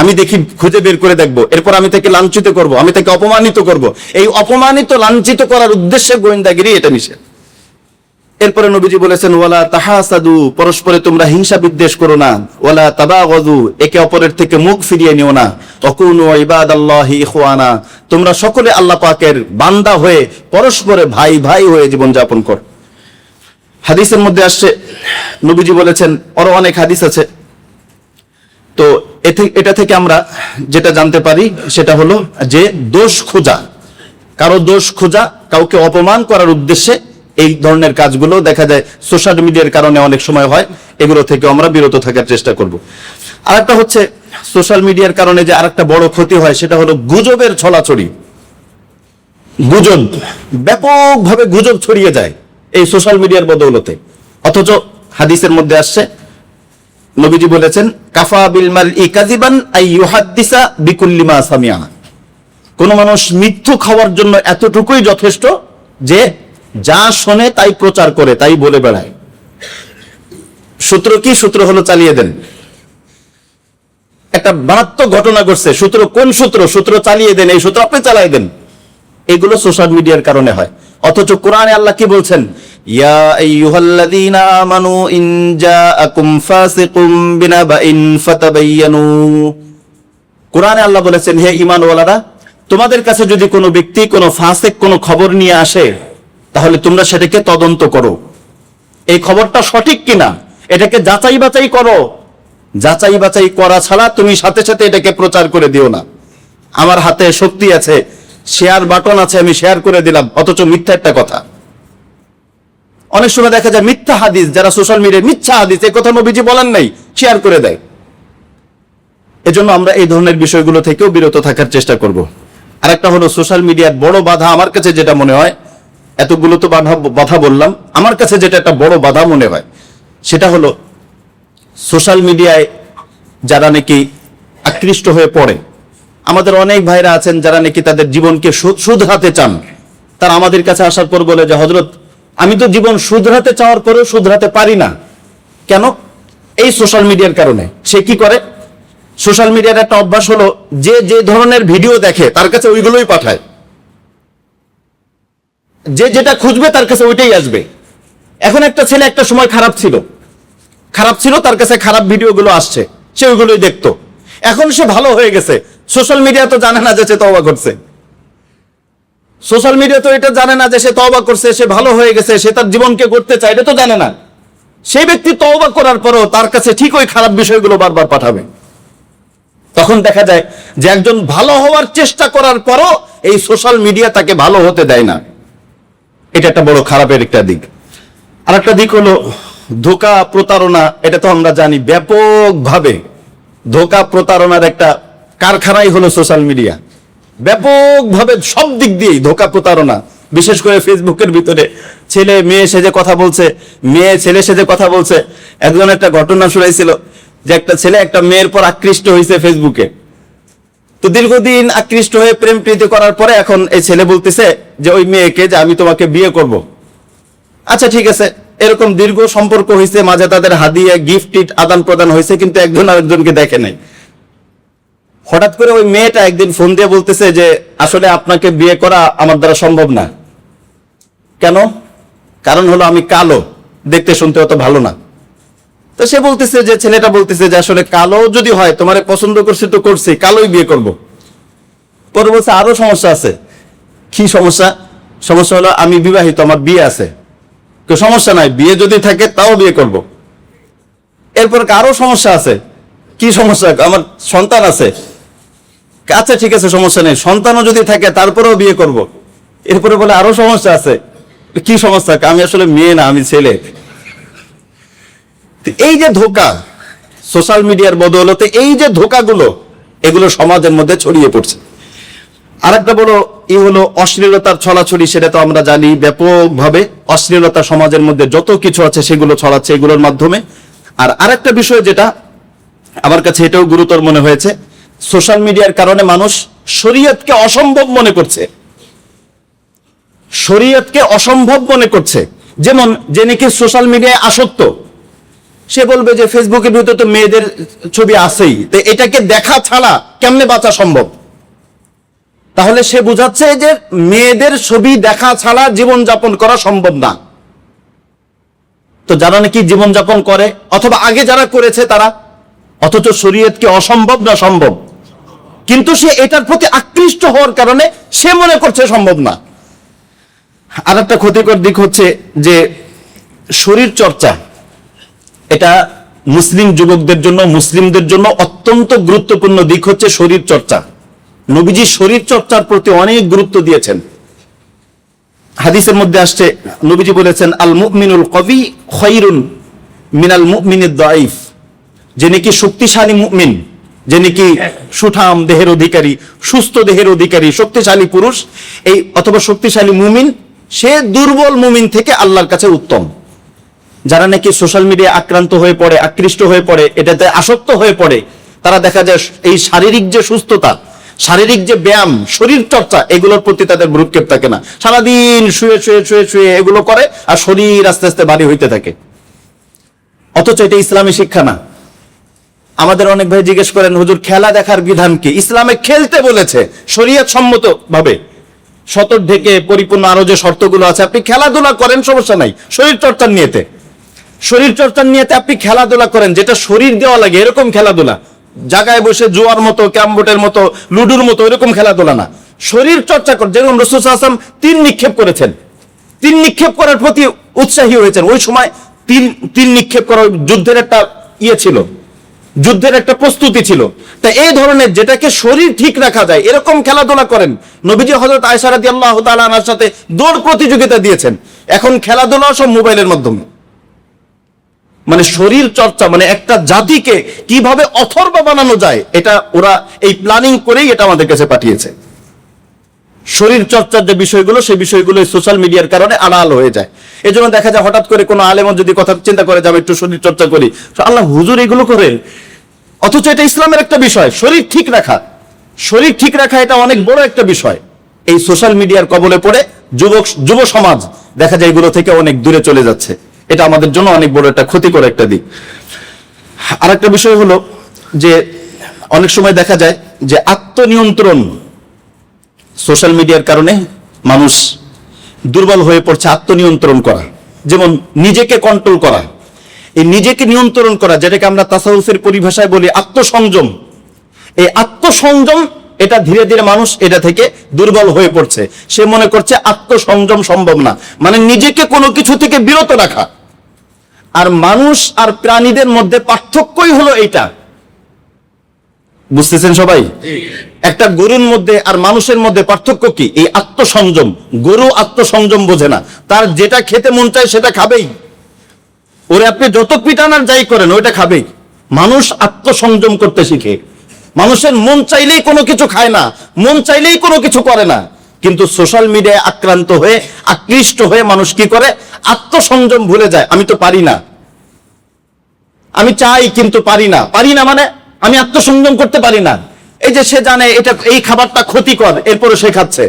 আমি দেখি, খুঁজে বের করে দেখবো, এরপর আমি তাকে লাঞ্ছিত করব, আমি তাকে অপমানিত করব। এই অপমানিত লাঞ্ছিত করার উদ্দেশ্যে গোয়েন্দাগিরি, এটা নিষেধ। এরপরে নবীজি বলেছেন ওয়ালা তাহাসাদু, পরস্পরে তোমরা হিংসা বিদ্বেষ করো না। ওয়ালা তাবাগাদু, একে অপরের থেকে মুখ ফিরিয়ে নিও না। তাকুনু ইবাদাল্লাহি ইখওয়ানা, তোমরা সকলে আল্লাহ পাকের বান্দা হয়ে পরস্পরে ভাই ভাই হয়ে জীবন যাপন কর। হাদিসের মধ্যে আসছে, নবীজি বলেছেন, আরো অনেক হাদিস আছে। তো এটা থেকে আমরা যেটা জানতে পারি সেটা হলো যে দোষ খোঁজা, কারো দোষ খোঁজা, কাউকে অপমান করার উদ্দেশ্যে এই ধরনের কাজগুলো দেখা যায় সোশ্যাল মিডিয়ার কারণে অনেক সময় হয়। এগুলো থেকে আমরা বিরত থাকার চেষ্টা করব। আরেকটা হচ্ছে সোশ্যাল মিডিয়ার কারণে যে আরেকটা বড় ক্ষতি হয় সেটা হলো গুজবের ছড়াছড়ি। গুজব, ব্যাপকভাবে গুজব ছড়িয়ে যায় এই সোশ্যাল মিডিয়ার বদৌলতে। অথচ হাদিসের মধ্যে আসছে, নবীজি বলেছেন কাফা বিল মারই কাযিবান আই ইউহাদ্দিসা বিকুল্লি মা সামিআ, কোন মানুষ মিথ্যু খাওয়ার জন্য এতটুকুই যথেষ্ট যে যা শোনে তাই প্রচার করে, তাই বলে বেড়ায়। সূত্র কি? সূত্র হলো চালিয়ে দেন। একটা মারাত্মক ঘটনা ঘটছে, সূত্র কোন সূত্র? সূত্র চালিয়ে দেন, এই সূত্র আপনি চালাই দেন। এগুলো সোশ্যাল মিডিয়ার কারণে হয়। অথচ কোরআনে আল্লাহ কি বলছেন? ইয়া আইয়ুহাল্লাযীনা আমানু ইন জাআকুম ফাসিকুম বিনাবাইন ফাতাবায়ানু, কোরআনে আল্লাহ বলেছেন, হে ঈমানওয়ালারা, তোমাদের কাছে যদি কোনো ব্যক্তি কোনো ফাসিক কোনো খবর নিয়ে আসে তাহলে তোমরা সেটাকে তদন্ত করো, এই খবরটা সঠিক কিনা এটাকে যাচাই বাছাই করো। যাচাই বাছাই করা ছাড়া তুমি সাথে সাথে এটাকে প্রচার করে দিও না। আমার হাতে শক্তি আছে, শেয়ার বাটন আছে, আমি শেয়ার করে দিলাম, অথচ মিথ্যা একটা কথা। অনেক সময় দেখা যায় মিথ্যা হাদিস, যারা সোশ্যাল মিডিয়ায় মিথ্যা হাদিস, এই কথা নবীজি বলেন নাই, শেয়ার করে দেয়। এজন্য আমরা এই ধরনের বিষয়গুলো থেকেও বিরত থাকার চেষ্টা করব। আরেকটা হলো সোশ্যাল মিডিয়ার বড় বাধা, আমার কাছে যেটা মনে হয়, এতগুলো তো বাধা বললাম, আমার কাছে যেটা একটা বড় বাধা মনে হয় সেটা হলো সোশ্যাল মিডিয়ায় যারা নাকি আকৃষ্ট হয়ে পড়ে, আমাদের অনেক ভাইরা আছেন যারা নাকি তাদের জীবনকে শুধরাতে চান, তারা আমাদের কাছে আসার পর বলে যে হযরত, আমি তো জীবন শুধরাতে চাওয়ার পরেও শুধরাতে পারি না। কেন? এই সোশ্যাল মিডিয়ার কারণে। সে কি করে? সোশ্যাল মিডিয়ার একটা অভ্যাস হলো যে যে ধরনের ভিডিও দেখে তার কাছে ওইগুলোই পাঠায়, যে যেটা খুঁজবে তার কাছে ওইটাই আসবে। এখন একটা ছেলে একটা সময় খারাপ ছিল, তার কাছে খারাপ ভিডিওগুলো আসছে, সে ওইগুলোই দেখতো। এখন সে ভালো হয়ে গেছে, সোশ্যাল মিডিয়া তো জানে না যে সে তওবা করছে, সোশ্যাল মিডিয়া তো এটা জানে না যে সে তওবা করছে, সে ভালো হয়ে গেছে, সে তার জীবনকে গড়তে চায়, এটা তো জানে না। সেই ব্যক্তি তওবা করার পরও তার কাছে ঠিক ওই খারাপ বিষয়গুলো বারবার পাঠাবে। তখন দেখা যায় যে একজন ভালো হওয়ার চেষ্টা করার পরও এই সোশ্যাল মিডিয়া তাকে ভালো হতে দেয় না। এটা একটা বড় খারাপের একটা দিক। আর একটা দিক হলো ধোঁকা, প্রতারণা। এটা তো আমরা জানি ব্যাপকভাবে ধোঁকা প্রতারণার একটা কারখানাই হলো সোশ্যাল মিডিয়া। ব্যাপকভাবে সব দিক দিয়েই ধোঁকা প্রতারণা। বিশেষ করে ফেসবুকের ভিতরে ছেলে মেয়ে সেজে কথা বলছে, মেয়ে ছেলে সেজে কথা বলছে। একজন একটা ঘটনা শুনাইছিল যে একটা ছেলে একটা মেয়ের পর আকৃষ্ট হয়েছে ফেসবুকে। তো দীর্ঘদিন আকৃষ্ট হয়ে প্রেম প্রীতি করার পরে এখন এই ছেলে বলতেছে যে ওই মেয়েকে যে আমি তোমাকে বিয়ে করব। আচ্ছা ঠিক আছে, এরকম দীর্ঘ সম্পর্ক হয়েছে, মাঝে তাদের হাদিয়া গিফট আদান প্রদান হয়েছে, কিন্তু একজন আরেকজনকে দেখে নাই। হঠাৎ করে ওই মেয়েটা একদিন ফোন দিয়ে বলতেছে যে আসলে আপনাকে বিয়ে করা আমার দ্বারা সম্ভব না। কেন? কারণ হলো আমি কালো, দেখতে শুনতে অত ভালো না। তো সে বলতেছে যে, ছেলেটা বলতেছে যে আসলে কালো যদি হয়, তোমারে পছন্দ করছি তো করছি, কালোই বিয়ে করব। পরে বলছে আরো সমস্যা আছে। কি সমস্যা? সমস্যা হলো আমি বিবাহিত, আমার বিয়ে আছে। সমস্যা নাই, বিয়ে যদি থাকে তাও বিয়ে করব। এরপর আরো সমস্যা আছে। কি সমস্যা? আমার সন্তান আছে। আচ্ছা ঠিক আছে, সমস্যা নেই, সন্তানও যদি থাকে তারপরেও বিয়ে করব। এরপরে বলে আরো সমস্যা আছে। কি সমস্যা? আমি আসলে মেয়ে না, আমি ছেলে। এই যে ধোঁকা, সোশ্যাল মিডিয়ার বদৌলতে এই যে ধোঁকাগুলো, এগুলো সমাজের মধ্যে ছড়িয়ে পড়ছে। আরেকটা বড় হলো অশ্লীলতার ছড়াছড়ি। সেটা তো আমরা জানি ব্যাপকভাবে অশ্লীলতা সমাজের মধ্যে যত কিছু আছে সেগুলো ছড়াচ্ছে এগুলোর মাধ্যমে। আর আরেকটা বিষয় যেটা আমার কাছে এটাও গুরুতর মনে হয়েছে, সোশ্যাল মিডিয়ার কারণে মানুষ শরীয়তকে অসম্ভব মনে করছে। শরীয়তকে অসম্ভব মনে করছে। যেমন যে নাকি সোশ্যাল মিডিয়ায় আসক্ত, সে বলবে যে ফেসবুকের ভিতরে তো মেয়েদের ছবি আছেই, তো এটাকে দেখা ছাড়া কেমনে বাঁচা সম্ভব? তাহলে সে বুঝাচ্ছে যে মেয়েদের ছবি দেখা ছাড়া জীবনযাপন করা সম্ভব না। তো যারা নাকি জীবনযাপন করে অথবা আগে যারা করেছে তারা, অথচ শরীয়তকে অসম্ভব না সম্ভব, কিন্তু সে এটার প্রতি আকৃষ্ট হওয়ার কারণে সে মনে করছে সম্ভব না। আর একটা ক্ষতিকর দিক হচ্ছে যে শরীর চর্চা, এটা মুসলিম যুবকদের জন্য, মুসলিমদের জন্য অত্যন্ত গুরুত্বপূর্ণ দিক হচ্ছে শরীর চর্চা। নবীজি শরীর চর্চার প্রতি অনেক গুরুত্ব দিয়েছেন। হাদিসের মধ্যে আসছে, নবীজি বলেছেন আল মুমিনুল কবি খায়রুন মিনাল মুমিনিদ দাঈফ। যে নাকি শক্তিশালী মুমিন, যে নাকি সুঠাম দেহের অধিকারী, সুস্থ দেহের অধিকারী, শক্তিশালী পুরুষ এই অথবা শক্তিশালী মুমিন, সে দুর্বল মুমিন থেকে আল্লাহর কাছে উত্তম। যারা নাকি সোশ্যাল মিডিয়া আক্রান্ত হয়ে পড়ে, আকৃষ্ট হয়ে পড়ে, এটাতে আসক্ত হয়ে পড়ে, তারা দেখা যায় এই শারীরিক যে সুস্থতা, শারীরিক যে ব্যায়াম, শরীর চর্চা, এগুলোর প্রতি তাদের ভ্রুক্ষেপ থাকে না। সারাদিন শুয়ে শুয়ে শুয়ে শুয়ে এগুলো করে আর শরীর আস্তে আস্তে ভারী হইতে থাকে। অথচ এটা ইসলামী শিক্ষা না। আমাদের অনেক ভাই জিজ্ঞেস করেন, হুজুর খেলা দেখার বিধান কি? ইসলামে খেলতে বলেছে শরীয়ত সম্মত ভাবে, সতর ঢেকে পরিপূর্ণ আরো যে শর্তগুলো আছে। আপনি খেলাধুলা করেন, সমস্যা নাই, শরীর চর্চার নিয়েতে, শরীর চর্চার নিয়েতে আপনি খেলাধুলা করেন, যেটা শরীর দেওয়া লাগে এরকম খেলাধুলা, জায়গায় বসে জুয়ার মতো, ক্যামবোর্ডের মতো, লুডুর মতো এরকম খেলাধুলা না। শরীর চর্চা কর, যেরকম রাসূল সাল্লাল্লাহু আলাইহি ওয়াসাল্লাম তীর নিক্ষেপ করেছেন, তীর নিক্ষেপ করার প্রতি উৎসাহী হয়েছেন। ওই সময় তীর নিক্ষেপ করা যুদ্ধের একটা ছিল, যুদ্ধের একটা প্রস্তুতি ছিল। তা এই ধরনের যেটাকে শরীর ঠিক রাখা যায় এরকম খেলাধুলা করেন। নবীজি হযরত আয়েশা রাদিয়াল্লাহু তাআলা আনহার সাথে দৌড় প্রতিযোগিতা দিয়েছেন। এখন খেলাধুলা সব মোবাইলের মাধ্যমে। মানে শরীর চর্চা, মানে একটা জাতিকে কিভাবে অথর্ব বানানো যায়, এটা ওরা এই প্ল্যানিং করেই এটা আমাদের কাছে পাঠিয়েছে। শরীর চর্চার যে বিষয়গুলো, সেই বিষয়গুলো সোশ্যাল মিডিয়ার কারণে আড়াল হয়ে যায়। এই জন্য দেখা যায় হঠাৎ করে কোনো আলেম যদি কথা চিন্তা করে যাবে একটু শরীর চর্চা করি, আল্লাহ হুজুর এগুলো করে, অথচ এটা ইসলামের একটা বিষয়। শরীর ঠিক রাখা, শরীর ঠিক রাখা এটা অনেক বড় একটা বিষয়। এই সোশ্যাল মিডিয়ার কবলে পড়ে যুব সমাজ দেখা যায় এগুলো থেকে অনেক দূরে চলে যাচ্ছে। এটা আমাদের জন্য অনেক বড় একটা ক্ষতিকর একটা দিক। আর একটা বিষয় হলো যে অনেক সময় দেখা যায় যে আত্মনিয়ন্ত্রণ, সোশ্যাল মিডিয়ার কারণে মানুষ দুর্বল হয়ে পড়ছে। আত্মনিয়ন্ত্রণ করা, যেমন নিজেকে কন্ট্রোল করা, এই নিজেকে নিয়ন্ত্রণ করা, যেটাকে আমরা তাসাউফের পরিভাষায় বলি আত্মসংযম। এই আত্মসংযম, এটা ধীরে ধীরে মানুষ এটা থেকে দুর্বল হয়ে পড়ছে। সে মনে করছে আত্মসংযম সম্ভব না, মানে নিজেকে কোনো কিছু থেকে বিরত রাখা। আর মানুষ আর প্রাণীদের মধ্যে পার্থক্যই হলো এইটা। বুঝতেছেন সবাই? একটা গরুর মধ্যে আর মানুষের মধ্যে পার্থক্য কি? এই আত্মসংযম। গরু আত্মসংযম বোঝে না, তার যেটা খেতে মন চায় সেটা খাবেই। ওরে আপনি যত পিটানার যাই করেন ওইটা খাবেই। মানুষ আত্মসংযম করতে শিখে। মানুষের মন চাইলেই কোনো কিছু খায় না, মন চাইলেই কোনো কিছু করে না। কিন্তু সোশ্যাল মিডিয়ায় আক্রান্ত হয়ে, আকৃষ্ট হয়ে মানুষ কি করে? আত্মসংযম ভুলে যায়। আমি তো পারি না, আমি চাই কিন্তু পারি না। পারি না মানে আমি আত্মসংযম করতে পারি না। এই যে সে জানে এটা, এই খাবারটা ক্ষতিকর, এরপরে সে খাচ্ছে।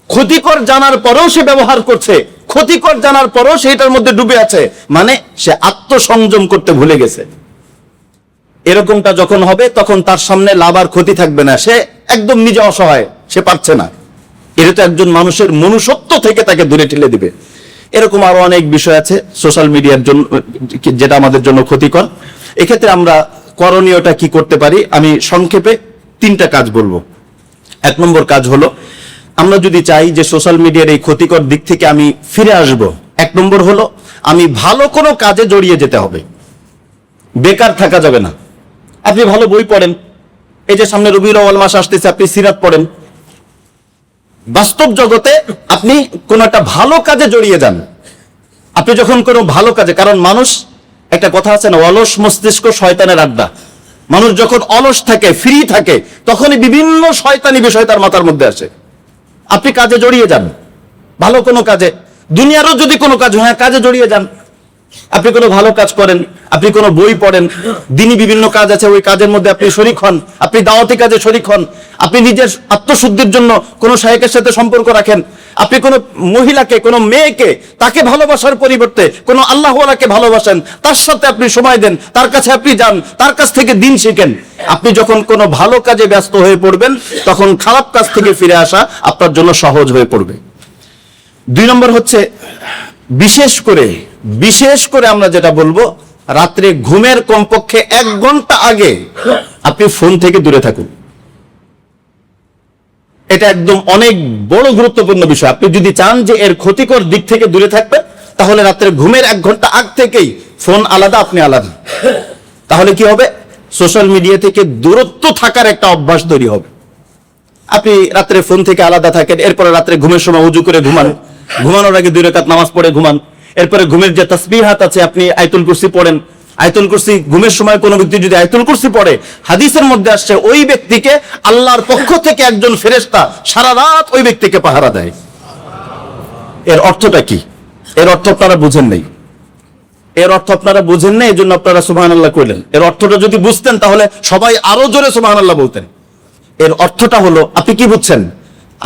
ক্ষতিকর জানার পরেও সে ব্যবহার করছে, ক্ষতিকর জানার পরেও সে এটার মধ্যে ডুবে আছে, মানে সে আত্মসংযম করতে ভুলে গেছে। এরকমটা যখন হবে তখন তার সামনে লাভ আর ক্ষতি থাকবে না, সে একদম নিজে অসহায়, সে পারছে না। এটা তো একজন মানুষের মনুষ্যত্ব থেকে তাকে দূরে ঠেলে দিবে। এরকম আরো অনেক বিষয় আছে সোশ্যাল মিডিয়ার জন্য, যেটা আমাদের জন্য ক্ষতিকর। এক্ষেত্রে আমরা করণীয়টা কি করতে পারি, আমি সংক্ষেপে 3টা কাজ বলবো। 1 নম্বর কাজ হলো, আমরা যদি চাই যে সোশ্যাল মিডিয়ার এই ক্ষতিকর দিক থেকে আমি ফিরে আসব, 1 নম্বর হলো আমি ভালো কোনো কাজে জড়িয়ে যেতে হবে। বেকার থাকা যাবে না। আপনি ভালো বই পড়েন, এই যে সামনে রবিউল আউয়াল মাস আসতেছে, আপনি সিরাত পড়েন। বাস্তব জগতে আপনি কোন একটা ভালো কাজে জড়িয়ে যান। আপনি যখন কোনো ভালো কাজে, কারণ মানুষ, একটা কথা আছে না, অলস মস্তিষ্ক শয়তানের আড্ডা। মানুষ যখন অলস থাকে, ফ্রি থাকে, তখনই বিভিন্ন শয়তানি বিষয় তার মাথার মধ্যে আসে। আপনি কাজে জড়িয়ে যান, ভালো কোনো কাজে, দুনিয়ারও যদি কোনো কাজ হয় কাজে জড়িয়ে যান। আপনি কোনো ভালো কাজ করেন, আপনি কোনো বই পড়েন, দিনই বিভিন্ন কাজ আছে, ওই কাজের মধ্যে আপনি শরীক হন, আপনি দাওয়াতি কাজে শরীক হন, আপনি নিজের আত্মশুদ্ধির জন্য কোনো শায়েখের সাথে সম্পর্ক রাখেন, আপনি কোনো মহিলাকে, কোনো মেয়েকে, তাকে ভালোবাসার পরিবর্তে কোনো আল্লাহওয়ালাকে ভালোবাসেন, তার সাথে আপনি সময় দেন, তার কাছে আপনি যান, তার কাছ থেকে দিন শিখেন। আপনি যখন কোনো ভালো কাজে ব্যস্ত হয়ে পড়বেন, তখন খারাপ কাজ থেকে ফিরে আসা আপনার জন্য সহজ হয়ে পড়বে। 2 নম্বর হচ্ছে, বিশেষ করে আমরা যেটা বলবো, রাত্রে ঘুমের কমপক্ষে 1 ঘন্টা আগে আপনি ফোন থেকে দূরে থাকুন। এটা একদম অনেক বড় গুরুত্বপূর্ণ বিষয়। আপনি যদি চান যে এর ক্ষতিকর দিক থেকে দূরে থাকবেন, তাহলে রাত্রে ঘুমের 1 ঘন্টা আগ থেকেই ফোন আলাদা, আপনি আলাদা। তাহলে কি হবে? সোশ্যাল মিডিয়া থেকে দূরত্ব থাকার একটা অভ্যাস তৈরি হবে। আপনি রাত্রে ফোন থেকে আলাদা থাকেন, এরপরে রাত্রে ঘুমের সময় উজু করে ঘুমান, ঘুমানোর আগে 2 রাকাত নামাজ পড়ে ঘুমান। এরপরে ঘুমের যে তাসবিহাত আছে, আপনি আয়াতুল কুরসি পড়েন। আয়াতুল কুরসি, ঘুমের সময় কোনো ব্যক্তি যদি আয়াতুল কুরসি পড়ে, হাদিসের মধ্যে আসছে ওই ব্যক্তিকে আল্লাহর পক্ষ থেকে একজন ফেরেশতা সারা রাত ওই ব্যক্তিকে পাহারা দেয়। এর অর্থটা কি? এর অর্থ আপনারা বুঝেন নাই। এই জন্য আপনারা সুবহানাল্লাহ কইলেন। এর অর্থটা যদি বুঝতেন, তাহলে সবাই আরো জোরে সুবহানাল্লাহ বলতেন। এর অর্থটা হলো, আপনি কি বুঝছেন?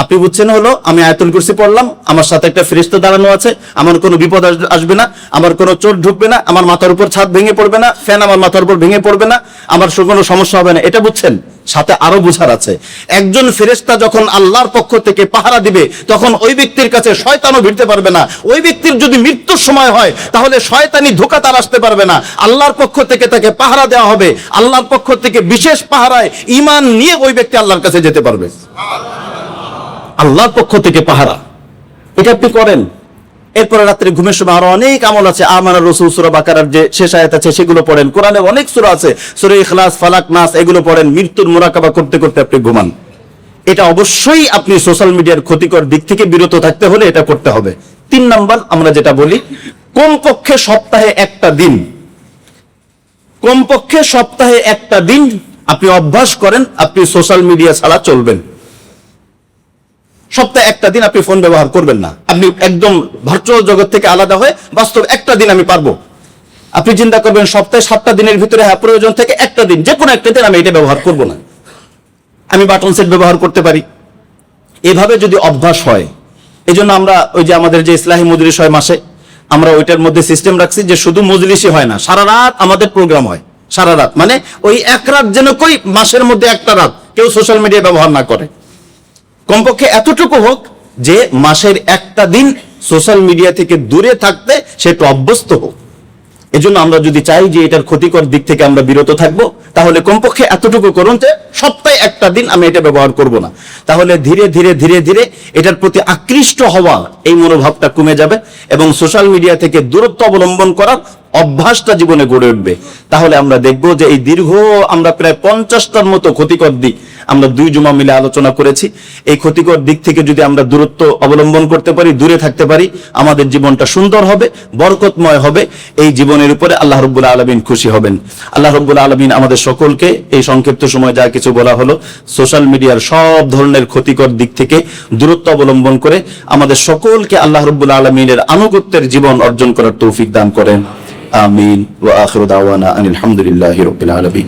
আপনি বুঝছেন হলো, আমি আয়াতুল কুরসি পড়লাম, আমার সাথে একটা ফেরেশতা দাঁড়ানো আছে, আমার কোনো বিপদ আসবে না, আমার কোনো চোট ঢুকবে না, আমার মাথার উপর ছাদ ভেঙে পড়বে না, ফ্যান আমার মাথার উপর ভেঙে পড়বে না, আমার কোনো সমস্যা হবে না। এটা বুঝছেন? সাথে আরো বুঝার আছে, একজন ফেরেশতা যখন আল্লাহর পক্ষ থেকে পাহারা দিবে, তখন ওই ব্যক্তির কাছে শয়তানও ভিড়তে পারবে না। ওই ব্যক্তির যদি মৃত্যুর সময় হয়, তাহলে শয়তানি ধোঁকা তার আসতে পারবে না। আল্লাহর পক্ষ থেকে তাকে পাহারা দেওয়া হবে। আল্লাহর পক্ষ থেকে বিশেষ পাহারায় ঈমান নিয়ে ওই ব্যক্তি আল্লাহর কাছে যেতে পারবে। আল্লাহর পক্ষ থেকে পাহারা, এটা আপনি করেন। এরপরে রাত্রে ঘুমের সময় আরো অনেক আমল আছে। আমানা রাসূল সূরা বাকারার যে শেষ আয়াত আছে সেগুলো পড়েন। কোরআনে অনেক সূরা আছে, সূরা ইখলাস, ফালাক, নাস, এগুলো পড়েন। মৃত্যুর মুরাকাবা করতে করতে আপনি ঘুমান। এটা অবশ্যই আপনি সোশ্যাল মিডিয়ার ক্ষতিকর দিক থেকে বিরত থাকতে হলে এটা করতে হবে। 3 নাম্বার আমরা যেটা বলি, কমপক্ষে সপ্তাহে একটা দিন আপনি অভ্যাস করেন, আপনি সোশ্যাল মিডিয়া ছাড়া চলবেন। সপ্তাহে একটা দিন আপনি ফোন ব্যবহার করবেন না। আপনি একদম ভার্চুয়াল জগৎ থেকে আলাদা হয়ে বাস্তব একটা দিন আমি পারবো। আপনি চিন্তা করবেন সপ্তাহে 7টা দিনের ভিতরে, হ্যাঁ প্রয়োজন থেকে একটা দিন, যে কোনো একটা দিন আমি এটা ব্যবহার করব না, আমি বাটন সেট ব্যবহার করতে পারি। এভাবে যদি অভ্যাস হয়, এই জন্য আমরা ওই যে আমাদের যে ইসলাহি মজলিস হয় মাসে, আমরা ওইটার মধ্যে সিস্টেম রাখছি যে শুধু মজলিসই হয় না, সারা রাত আমাদের প্রোগ্রাম হয়। সারা রাত মানে ওই 1 রাত যেন কই মাসের মধ্যে একটা রাত কেউ সোশ্যাল মিডিয়া ব্যবহার না করে। কমপক্ষে এতটুকু হোক যে মাসের একটা দিন সোশ্যাল মিডিয়া থেকে দূরে থাকতে সে একটু অভ্যস্ত হোক। এজন্য আমরা যদি চাই যে এটার ক্ষতিকর দিক থেকে আমরা বিরত থাকবো, তাহলে কমপক্ষে এতটুকু করুন যে সপ্তাহে একটা দিন আমি এটা ব্যবহার করব না। তাহলে ধীরে ধীরে এটার প্রতি আকৃষ্ট হওয়া, এই মনোভাবটা কমে যাবে এবং সোশ্যাল মিডিয়া থেকে দূরত্ব অবলম্বন করার অভ্যাসটা জীবনে গড়ে উঠবে। তাহলে আমরা দেখবো যে এই দীর্ঘ আমরা প্রায় 50টার মতো ক্ষতিকর দিক আমরা 2 জুমা মিলে আলোচনা করেছি। এই ক্ষতিকর দিক থেকে যদি আমরা দূরত্ব অবলম্বন করতে পারি, দূরে থাকতে পারি, আমাদের জীবনটা সুন্দর হবে, বরকতময় হবে। এই জীবনের উপরে আল্লাহ রাব্বুল আলামিন খুশি হবেন। আল্লাহ রাব্বুল আলামিন আমাদের সকলকে এই সংক্ষিপ্ত সময় যা কিছু বলা হলো, সোশ্যাল মিডিয়ার সব ধরনের ক্ষতিকর দিক থেকে দূরত্ব অবলম্বন করে আমাদের সকলকে আল্লাহ রাব্বুল আলামিনের আনুগত্যের জীবন অর্জন করার তৌফিক দান করেন। আমিন। ওয়া আখিরু দাওয়ানা আনিল হামদুলিল্লাহি রাব্বিল আলামিন।